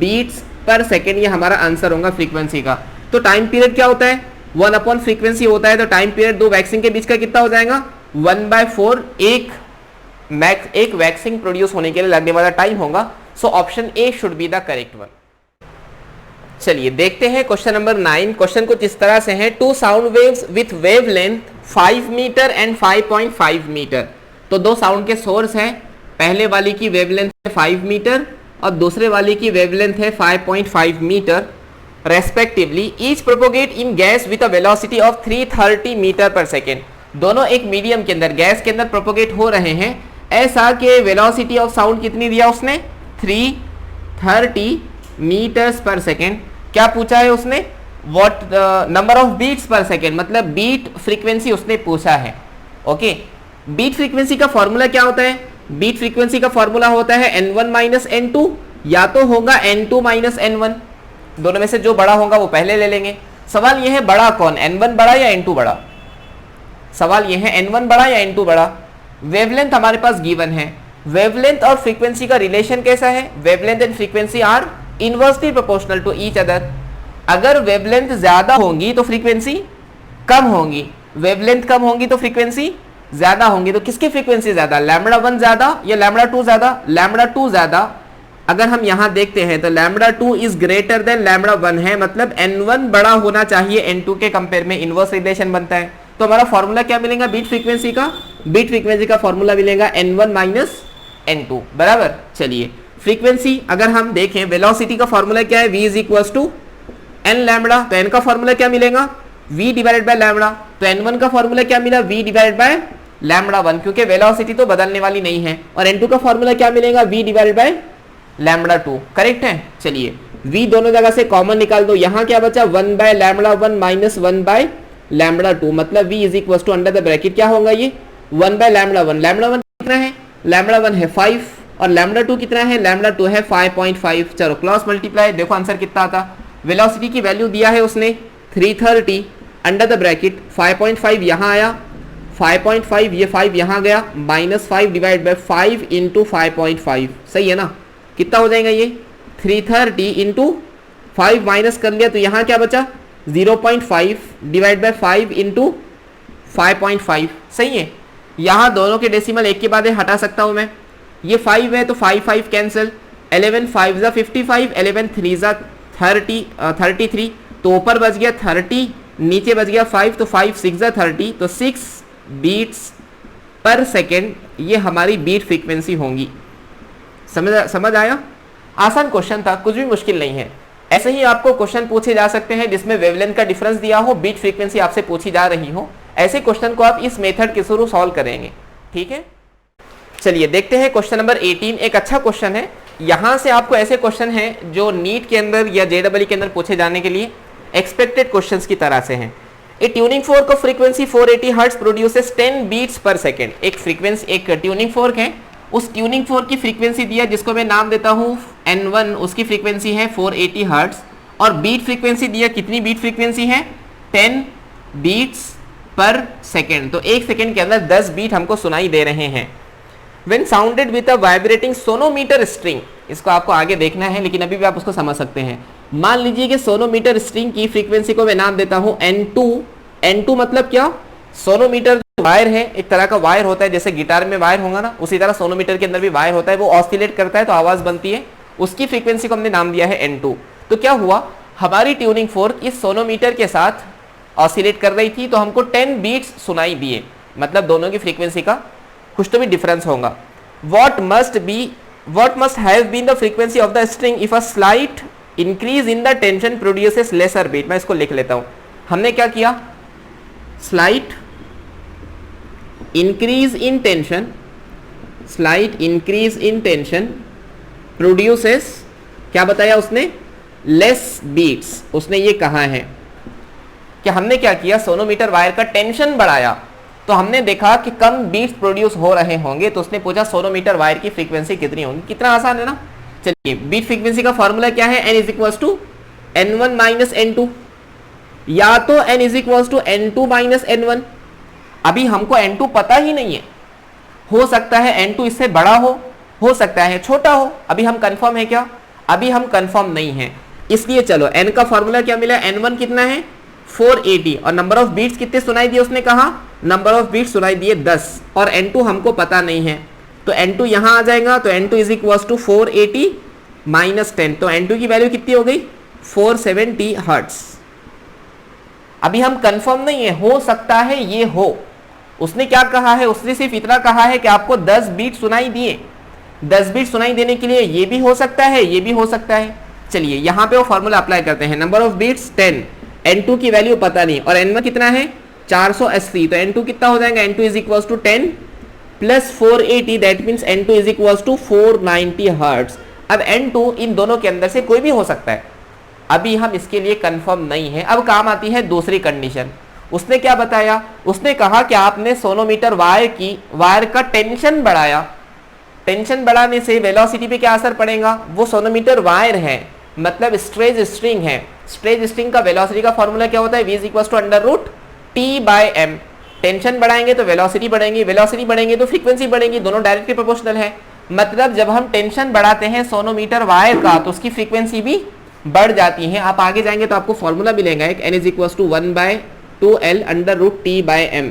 beats per second. ये हमारा आंसर होगा फ्रीक्वेंसी का। तो टाइम पीरियड क्या होता है? 1 फ्रीक्वेंसी होता है। तो टाइम पीरियड दो वैक्सिंग के बीच का कितना हो जाएगा? 1/4 एक वैक्सिंग प्रोड्यूस होने के लिए लगने वाला टाइम होगा। So option A should be the correct one. चलिए देखते हैं क्वेश्चन नंबर 9। क्वेश्चन कुछ इस तरह से है, two sound waves with wave length 5 metre and 5.5 metre. तो दो साउंड के सोर्स हैं, पहले वाली की वेवलेंथ है 5 मीटर और दूसरे वाले की वेवलेंथ है 5.5 metre respectively. Each propagate in gas with a velocity of 330 metre per second. दोनों एक मीडियम के अंदर, गैस के अंदर प्रोपोगेट हो रहे हैं। ऐसा कि वेलोसिटी ऑफ साउंड कितनी दिया उसने? 330 मीटर्स पर सेकेंड। क्या पूछा है उसने? What number of beats per second, मतलब बीट फ्रीक्वेंसी उसने पूछा है। ओके, बीट फ्रीक्वेंसी का फॉर्मूला क्या होता है? बीट फ्रीक्वेंसी का फॉर्मूला होता है n1 - n2, या तो होगा n2 - n1, दोनों में से जो बड़ा होगा वो पहले ले लेंगे। सवाल यह है बड़ा कौन, n1 बड़ा या n2 बड़ा? सवाल यह है n1 बड़ा या n2 बड़ा। वेवलेंथ हमारे पास गिवन है। वेवलेंथ और फ्रीक्वेंसी का रिलेशन कैसा है? Wavelength and frequency are inversely proportional to each other. अगर वेवलेंथ ज्यादा होंगी तो फ्रीक्वेंसी कम होगी, वेवलेंथ कम होंगी तो फ्रीक्वेंसी ज्यादा होंगी। तो किसकी फ्रीक्वेंसी ज्यादा, λ1 ज्यादा या λ2 ज्यादा? λ2 ज्यादा। अगर हम यहां देखते हैं तो λ2 इज ग्रेटर देन λ1 है, मतलब n1 बड़ा होना चाहिए n2 के कंपेयर में, इनवर्स रिलेशन बनता है। तो हमारा फॉर्मूला क्या मिलेगा बीट फ्रीक्वेंसी का? बीट फ्रीक्वेंसी का फॉर्मूला मिलेगा n1 - n2 बराबर। चलिए फ्रीक्वेंसी अगर हम देखें, वेलोसिटी का फॉर्मूला क्या है? v = n lambda. तो n का फॉर्मूला क्या मिलेगा? v / lambda. तो n1 का फॉर्मूला क्या मिला? v / λ1, क्योंकि वेलोसिटी तो बदलने वाली नहीं है। और n2 का फॉर्मूला क्या मिलेगा? v / λ2। करेक्ट है। चलिए v दोनों जगह से कॉमन निकाल दो, यहां क्या बचा? 1/λ1 - 1/λ2, मतलब v = अंडर द ब्रैकेट क्या होगा ये? 1/λ1। λ1 कितना है? λ1 है 5 और λ2 कितना है? λ2 है 5.5। चलो क्रॉस मल्टीप्लाई, देखो आंसर कितना आता। वेलोसिटी की वैल्यू दिया है उसने 330, अंडर द ब्रैकेट 5.5 यहाँ आया, 5.5 ये 5 यहाँ गया, -5 / 5 × 5.5। सही है ना? कितना हो जाएगा ये? 330 × 5 माइनस कर लिया तो यहाँ क्या बचा? 0.5 / 5 × 5.5। सही है। यहाँ दोनों के डेसिमल एक के बाद हटा सकता हूँ मैं। ये 5 है तो 5 कैंसिल, 11 5 = 55, 11 3 = 33। तो ऊपर बच गया 30, नीचे बच गया 5, तो 5 6 = 30, तो 6 बीट्स पर सेकेंड ये हमारी बीट फ्रीक्वेंसी होंगी। समझ आया? आसान क्वेश्चन था, कुछ भी मुश्किल नहीं है। ऐसे ही आपको क्वेश्चन पूछे जा सकते हैं जिसमें वेवलेंथ का डिफरेंस दिया हो, बीट फ्रीक्वेंसी आपसे पूछी जा रही हो। ऐसे क्वेश्चन को आप इस मेथड के थ्रू सॉल्व करेंगे। ठीक है, चलिए देखते हैं क्वेश्चन नंबर 18। एक अच्छा क्वेश्चन है। यहां से आपको ऐसे क्वेश्चन हैं जो नीट के अंदर या JEE के अंदर पूछे जाने के लिए एक्सपेक्टेड क्वेश्चंस की तरह से हैं। A tuning fork of frequency 480 hertz produces 10 beats per second. एक ट्यूनिंग फोर्क है उस ट्यूनिंग फोर्क की फ्रीक्वेंसी दिया जिसको मैं नाम देता हूँ N1, उसकी फ्रीक्वेंसी है 480 हर्ट्ज, और बीट फ्रीक्वेंसी दिया, कितनी बीट फ्रीक्वेंसी है 10 बीट्स पर सेकेंड, तो एक सेकेंड के अंदर 10 बीट हमको सुनाई दे रहे हैं। When sounded with a vibrating sonometer string, इसको आपको आगे देखना है लेकिन अभी भी आप उसको समझ सकते हैं। मान लीजिए कि सोनोमीटर स्ट्रिंग की फ्रीक्वेंसी को मैं नाम देता हूं N2। N2 मतलब क्या, सोनोमीटर वायर है, एक तरह का वायर होता है, जैसे गिटार में वायर होगा ना, उसी तरह सोनोमीटर के अंदर भी वायर होता है, वो ऑसिलेट करता है तो आवाज बनती है, उसकी फ्रीक्वेंसी को हमने नाम दिया है N2। तो क्या हुआ, हमारी ट्यूनिंग फोर्क इस सोनोमीटर के साथ ऑसिलेट कर रही थी तो हमको 10 बीट्स सुनाई दिए, मतलब दोनों की फ्रीक्वेंसी का कुछ तो भी डिफरेंस होगा। What must have been the frequency of the string if a slight increase in the tension produces lesser beat। मैं इसको लिख लेता हूं। हमने क्या किया, slight increase in tension produces, क्या बताया उसने, less beats। उसने ये कहा है कि हमने क्या किया, सोनोमीटर वायर का टेंशन बढ़ाया तो हमने देखा कि कम बीट्स प्रोड्यूस हो रहे होंगे, तो उसने पूछा सोनोमीटर वायर की फ्रीक्वेंसी कितनी होगी। कितना आसान है ना। चलिए, बीट फ्रीक्वेंसी का फॉर्मूला क्या है, n = n1 - n2, या तो n = n2 - n1। अभी हमको n2 पता ही नहीं है, हो सकता है n2 इससे बड़ा हो सकता है छोटा हो, अभी हम कंफर्म है क्या, अभी हम कंफर्म नहीं है। इसलिए चलो n का फॉर्मूला क्या मिला, n1 कितना है 480, और नंबर ऑफ बीट्स कितने सुनाई दिए, उसने कहा नंबर ऑफ बीट्स सुनाई दिए 10, और n2 हमको पता नहीं है, तो n2 यहां आ जाएगा, तो n2 = 480 - 10, तो n2 की वैल्यू कितनी हो गई 470 हर्ट्ज। अभी हम कंफर्म नहीं है, हो सकता है ये हो। उसने क्या कहा है, उसने सिर्फ इतना कहा है कि आपको 10 बीट सुनाई दिए, 10 बीट सुनाई देने के लिए ये भी हो सकता है, ये भी हो सकता है। चलिए यहाँ पे वो फॉर्मूला अप्लाई करते हैं, नंबर ऑफ बीट्स 10, n2 की वैल्यू पता नहीं, और n1 कितना है 480, तो n2 कितना हो जाएगा, n2 = 10 + 480, that means n2 = 490 hertz. अब n2 इन दोनों के अंदर से कोई भी हो सकता है, अभी हम इसके लिए कंफर्म नहीं है। अब काम आती है दूसरी कंडीशन। उसने क्या बताया, उसने कहा कि आपने सोनोमीटर वायर का टेंशन बढ़ाया, टेंशन बढ़ाने से वेलोसिटी पे क्या असर पड़ेगा, वो सोनोमीटर वायर है, मतलब स्ट्रेच स्ट्रिंग है, स्ट्रेच स्ट्रिंग का वेलोसिटी का फॉर्मूला क्या होता है, v = √T/m। टेंशन बढ़ाएंगे तो वेलोसिटी बढ़ेगी, वेलोसिटी बढ़ेंगे तो फ्रीक्वेंसी बढ़ेगी, दोनों डायरेक्टली प्रोपोर्शनल है। मतलब जब हम टेंशन बढ़ाते हैं सोनोमीटर वायर का तो उसकी फ्रीक्वेंसी भी बढ़ जाती है। आप आगे जाएंगे तो आपको फॉर्मूला मिलेगा एक, n = 1/2L √T/m।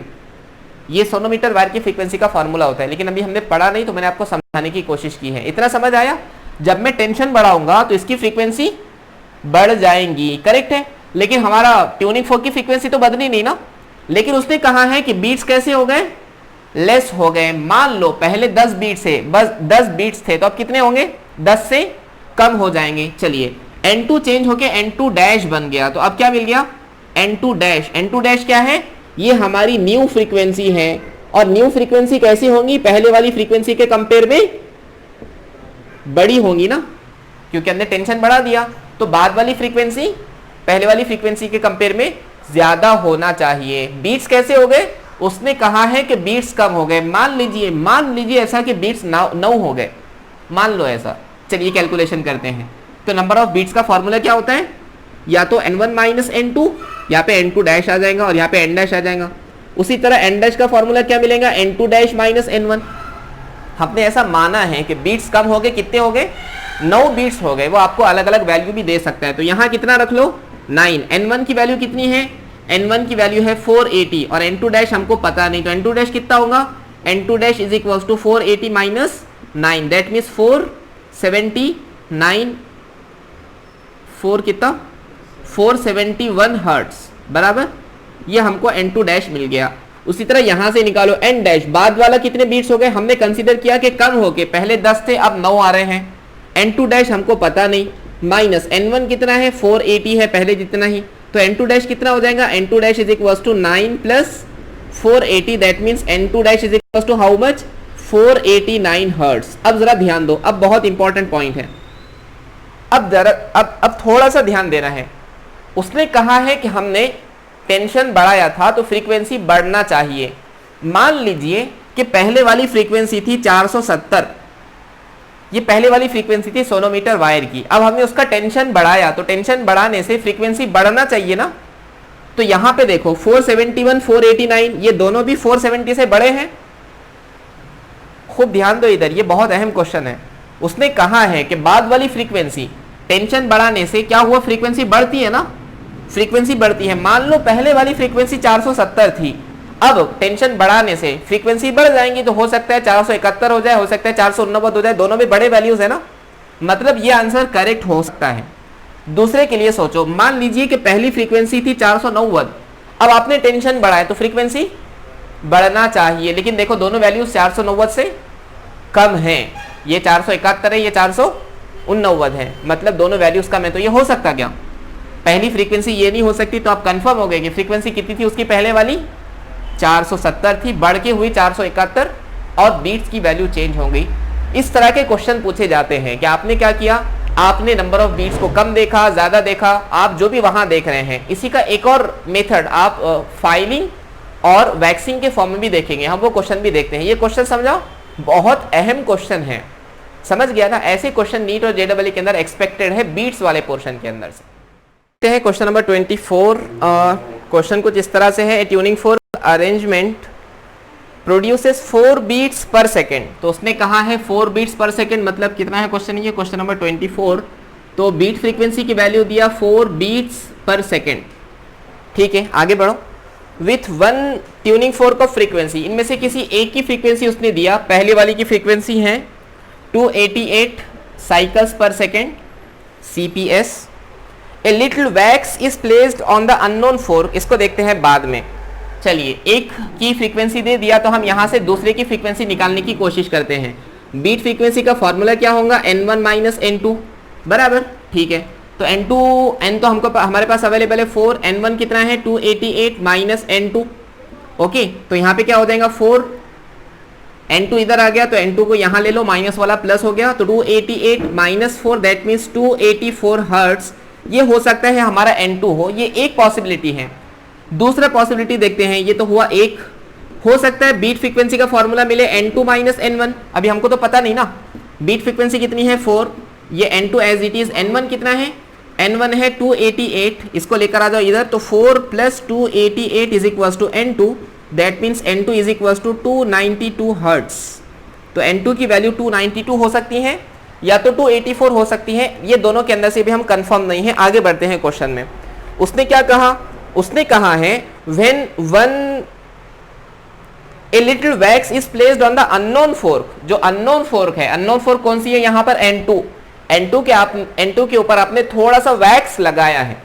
ये सोनोमीटर वायर की फ्रीक्वेंसी का फॉर्मूला होता है, लेकिन अभी हमने पढ़ा नहीं तो मैंने आपको समझाने की कोशिश की है। इतना समझ आया, जब मैं टेंशन बढ़ाऊंगा तो इसकी फ्रीक्वेंसी बढ़ जाएंगी, करेक्ट है। लेकिन हमारा ट्यूनिंग फोर्क की फ्रीक्वेंसी तो बदली नहीं ना। लेकिन उसने कहा है कि बीट्स कैसे हो गए, लेस हो गए। मान लो पहले 10 बीट से, बस 10 बीट्स थे, तो अब कितने होंगे 10 से कम हो जाएंगे। चलिए, n2 चेंज होके n2 बन गया, तो अब क्या मिल गया n2 n2 क्या है, ये हमारी न्यू फ्रीक्वेंसी है। और न्यू फ्रीक्वेंसी कैसी होंगी, पहले वाली फ्रीक्वेंसी के कंपेयर में बड़ी होंगी ना, क्योंकि हमने टेंशन बढ़ा दिया, तो बाद वाली फ्रीक्वेंसी पहले वाली फ्रीक्वेंसी के कंपेयर में ज्यादा होना चाहिए। बीट्स कैसे हो गए, उसने कहा है कि बीट्स कम हो गए। मान लीजिए ऐसा कि बीट्स 9 हो गए, मान लो ऐसा। चलिए कैलकुलेशन करते हैं। तो नंबर ऑफ बीट्स का फॉर्मूला क्या होता है, या तो n1 - n2, यहाँ पे n2 आ जाएगा और यहाँ पे n' आ जाएगा। उसी तरह n' का फॉर्मूला क्या मिलेगा, n2 - n1। हमने ऐसा माना है कि बीट्स कम हो गए, कितने हो गए 9 बीट्स हो गए। वो आपको अलग अलग वैल्यू भी दे सकता है, तो यहाँ कितना रख लो 9। n1 की वैल्यू कितनी है, n1 की वैल्यू है 480 और n2 हमको पता नहीं, तो n2 कितना होगा, n2 = 480 - 9, दैट मीन्स 479, 4 कितना 471 हर्ट्ज बराबर। ये हमको n2 मिल गया। उसी तरह यहां से निकालो n', बाद वाला कितने बीट्स हो गए, हमने कंसीडर किया कि कम हो के पहले 10 थे अब 9 आ रहे हैं। n2 हमको पता नहीं, माइनस n1 कितना है 480 है पहले जितना ही, तो n2 कितना हो जाएगा, n2 = 9 + 480, that means n2 = how much 489 hertz. अब जरा ध्यान दो, अब बहुत इंपॉर्टेंट पॉइंट है। अब थोड़ा सा ध्यान देना है। उसने कहा है कि हमने टेंशन बढ़ाया था तो फ्रीक्वेंसी बढ़ना चाहिए। मान लीजिए कि पहले वाली फ्रीक्वेंसी थी 470, ये पहले वाली फ्रीक्वेंसी थी सोनोमीटर वायर की। अब हमने उसका टेंशन बढ़ाया, तो टेंशन बढ़ाने से फ्रीक्वेंसी बढ़ना चाहिए ना। तो यहां पे देखो 471, 489 ये दोनों भी 470 से बड़े हैं। खूब ध्यान दो इधर, ये बहुत अहम क्वेश्चन है। उसने कहा है कि बाद वाली फ्रीक्वेंसी टेंशन बढ़ाने से क्या हुआ, फ्रीक्वेंसी बढ़ती है ना, फ्रीक्वेंसी बढ़ती है। मान लो पहले वाली फ्रीक्वेंसी 470 थी, अब टेंशन बढ़ाने से फ्रीक्वेंसी बढ़ जाएंगी, तो हो सकता है 471 हो जाए, हो सकता है 489 हो जाए, दोनों में बड़े वैल्यूज है ना, मतलब ये आंसर करेक्ट हो सकता है। दूसरे के लिए सोचो, मान लीजिए कि पहली फ्रीक्वेंसी थी 490, अब आपने टेंशन बढ़ाया तो फ्रीक्वेंसी बढ़ना चाहिए, लेकिन देखो दोनों वैल्यूज 490 से कम है, ये 471 है, ये 489 है, मतलब दोनों वैल्यूज कम है। तो ये हो सकता क्या, पहली फ्रीक्वेंसी ये नहीं हो सकती। तो आप कंफर्म हो गए कि फ्रीक्वेंसी कितनी थी उसकी, पहले वाली 470 थी, बढ़ के हुई 471 और बीट्स की वैल्यू चेंज हो गई। इस तरह के क्वेश्चन पूछे जाते हैं कि आपने क्या किया, आपने नंबर ऑफ बीट्स को कम देखा, ज्यादा देखा, आप जो भी वहां देख रहे हैं। इसी का एक और मेथड आप फाइलिंग और वैक्सिंग के फॉर्म में भी देखेंगे, हम वो क्वेश्चन भी देखते हैं। ये क्वेश्चन समझा, बहुत अहम क्वेश्श्चन है, समझ गया ना। ऐसे क्वेश्चन नीट और जेडब्ल्यू के अंदर एक्सपेक्टेड है बीट्स वाले पोर्शन के अंदर से। क्वेश्चन नंबर 24, क्वेश्चन कुछ इस तरह से है, tuning fork arrangement produces 4 beats per second. तो उसने कहा है 4 बीट्स पर सेकेंड, मतलब कितना है क्वेश्चन, ये क्वेश्चन नंबर 24। तो बीट फ्रीक्वेंसी की वैल्यू दिया 4 बीट्स पर सेकेंड, ठीक है। आगे बढ़ो, with 1 tuning fork of frequency, इनमें से किसी एक की फ्रीक्वेंसी उसने दिया, पहले वाली की फ्रीक्वेंसी है 288 साइकिल्स पर second CPS। A little wax is placed on the unknown fork, इसको देखते हैं बाद में। चलिए, एक की फ्रीक्वेंसी दे दिया तो हम यहां से दूसरे की फ्रीक्वेंसी निकालने की कोशिश करते हैं। बीट फ्रीक्वेंसी का फॉर्मूला क्या होगा, N1 माइनस N2 बराबर, ठीक है। तो N तो हमको हमारे पास अवेलेबल है 4, N1 कितना है 288 माइनस N2, ओके। तो यहाँ पे क्या हो जाएगा 4, N2 इधर आ गया तो N2 को यहाँ ले लो, माइनस वाला प्लस हो गया, तो 288 माइनस 4 दैट मीन्स 284 हर्ट्ज। ये हो सकता है हमारा N2 हो, ये एक पॉसिबिलिटी है। दूसरा पॉसिबिलिटी देखते हैं, ये तो हुआ एक, हो सकता है बीट फ्रीक्वेंसी का फॉर्मूला मिले N2 माइनस N1, अभी हमको तो पता नहीं ना बीट फ्रीक्वेंसी कितनी है 4, ये N2 as it is, N1 कितना है, N1 है 288, इसको लेकर आ जाओ इधर, तो 4 plus 288 is equal to N2, that means N2 is equal to 292 hertz. तो N2 की वैल्यू 292 हो सकती है या तो 284 हो सकती है, ये दोनों के अंदर से भी हम कंफर्म नहीं है। आगे बढ़ते हैं क्वेश्चन में, उसने क्या कहा, उसने कहा है when one a little wax is placed on the unknown fork, जो unknown fork है, unknown fork कौन सी है यहाँ पर N2 के ऊपर आपने थोड़ा सा वैक्स लगाया है।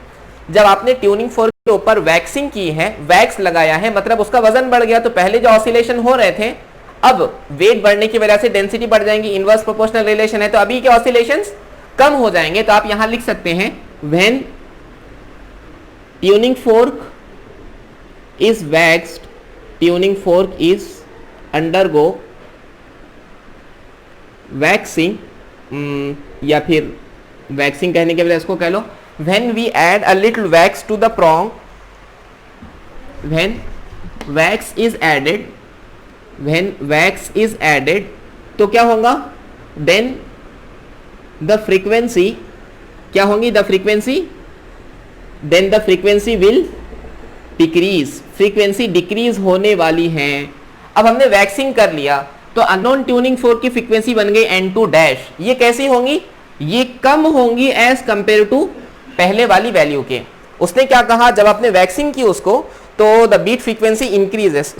जब आपने ट्यूनिंग फोर्क के ऊपर वैक्सिंग की है, वैक्स लगाया है, मतलब उसका वजन बढ़ गया। तो पहले जो ऑसिलेशन हो रहे थे, अब वेट बढ़ने की वजह से डेंसिटी बढ़ जाएंगी, इनवर्स प्रोपोर्शनल रिलेशन है, तो अभी के ऑसिलेशंस कम हो जाएंगे। तो आप यहां लिख सकते हैं when tuning fork is waxed, tuning fork is undergo waxing, या फिर waxing कहने के बजाय इसको कह लो when we add a little wax to the prong, when wax is added, तो क्या होगा, then the frequency क्या होंगी, then the frequency will decrease, frequency decrease होने वाली है। अब हमने वैक्सिंग कर लिया तो अननोन ट्यूनिंग फोर्क की फ्रीक्वेंसी बन गई N2 डैश। ये कैसी होंगी, ये कम होंगी एज कंपेयर टू पहले वाली वैल्यू के। उसने क्या कहा, जब आपने वैक्सिंग की उसको, तो the beat frequency increases,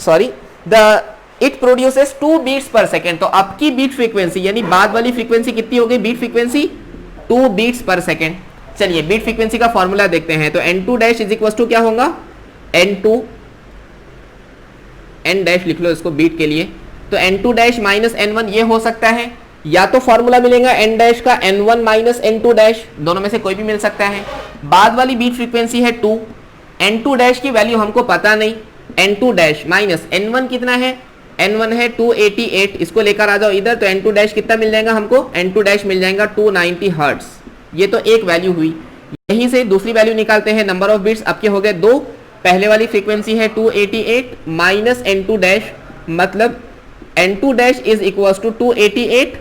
it produces 2 beats per second. तो आपकी बीट फ्रीक्वेंसी यानी बाद वाली फ्रीक्वेंसी कितनी हो गई, beat frequency 2 beats per second. चलिए बीट फ्रीक्वेंसी का फॉर्मूला देखते हैं। तो N2 dash is equal to क्या होगा, N डैश लिख लो इसको बीट के लिए, तो N2 डैश माइनस N1 ये हो सकता है, या तो फॉर्मूला मिलेगा N डैश का N1 माइनस N2 डैश, दोनों में से कोई भी मिल सकता है। बाद वाली बीट फ्रीक्वेंसी है 2, N2 डैश की वैल्यू हमको पता नहीं, N2 डैश माइनस N1 कितना है, N1 है 288, इसको लेकर आ जाओ इधर, तो N2 डैश कितना मिल जाएगा हमको, N2 डैश मिल जाएगा 290 हर्ट्ज। ये तो एक वैल्यू हुई। यहीं से दूसरी वैल्यू निकालते हैं, नंबर ऑफ बिट्स आपके हो गए 2, पहले वाली फ्रीक्वेंसी है 288 माइनस N2 डैश, मतलब N2 dash is equal to 288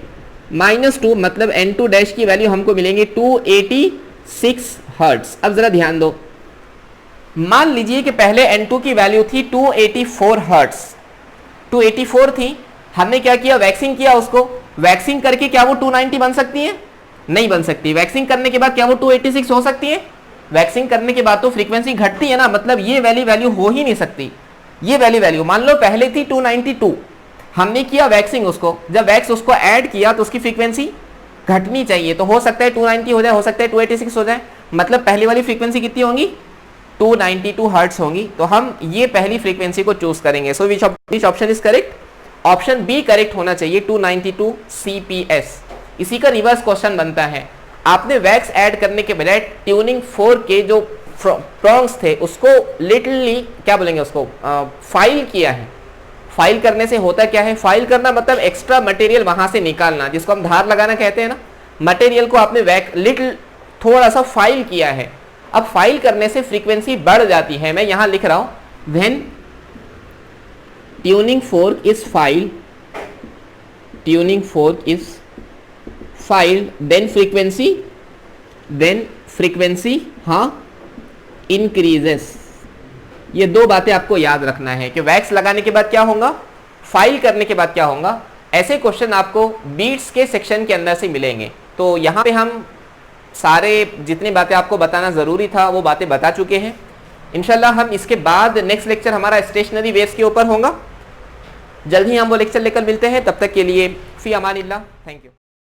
minus 2, मतलब N2 डैश की वैल्यू हमको मिलेंगे 286 हर्ट्ज। अब जरा ध्यान दो, मान लीजिए कि पहले N2 की वैल्यू थी 284 हर्ट्ज, 284 थी, हमने क्या किया, वैक्सिंग किया उसको, वैक्सिंग करके क्या वो 290 बन सकती है? नहीं बन सकती। वैक्सिंग करने के बाद क्या वो 286 हो सकती है? वैक्सिंग करने के बाद तो फ्रीक्वेंसी घटती है ना, मतलब ये वैल्यू हो ही नहीं सकती। ये वैल्यू मान लो पहले थी 292, हमने किया वैक्सिंग उसको, जब वैक्स उसको ऐड किया तो उसकी फ्रीक्वेंसी घटनी चाहिए, तो हो सकता है 290 हो जाए, हो सकता है 286 हो जाए, मतलब पहली वाली फ्रीक्वेंसी कितनी होंगी? 292 हर्ट्ज होंगी। तो हम ये पहली फ्रीक्वेंसी को चूज करेंगे। So which option is correct? Option B correct होना चाहिए, 292 CPS। इसी का रिवर्स क्वेश्चन बनता है, आपने वैक्स ऐड करने के बजाय ट्यूनिंग 4 के जो प्रॉन्ग्स थे उसको लिटरली क्या बोलेंगे उसको, फाइल किया है। फाइल करने से होता क्या है, फाइल करना मतलब एक्स्ट्रा मटेरियल वहां से निकालना, जिसको हम धार लगाना कहते हैं ना, मटेरियल को आपने लिटिल थोड़ा सा फाइल किया है। अब फाइल करने से फ्रीक्वेंसी बढ़ जाती है। मैं यहां लिख रहा हूं, when tuning fork is file, tuning fork is file, then frequency हाँ इंक्रीजेस। ये दो बातें आपको याद रखना है कि वैक्स लगाने के बाद क्या होगा, फाइल करने के बाद क्या होगा। ऐसे क्वेश्चन आपको बीट्स के सेक्शन के अंदर से मिलेंगे। तो यहाँ पे हम सारे जितनी बातें आपको बताना ज़रूरी था वो बातें बता चुके हैं। इंशाल्लाह हम इसके बाद नेक्स्ट लेक्चर हमारा स्टेशनरी वेव्स के ऊपर होगा। जल्द ही हम वो लेक्चर लेकर मिलते हैं, तब तक के लिए फ़ी अमानिल्लाह, थैंक यू।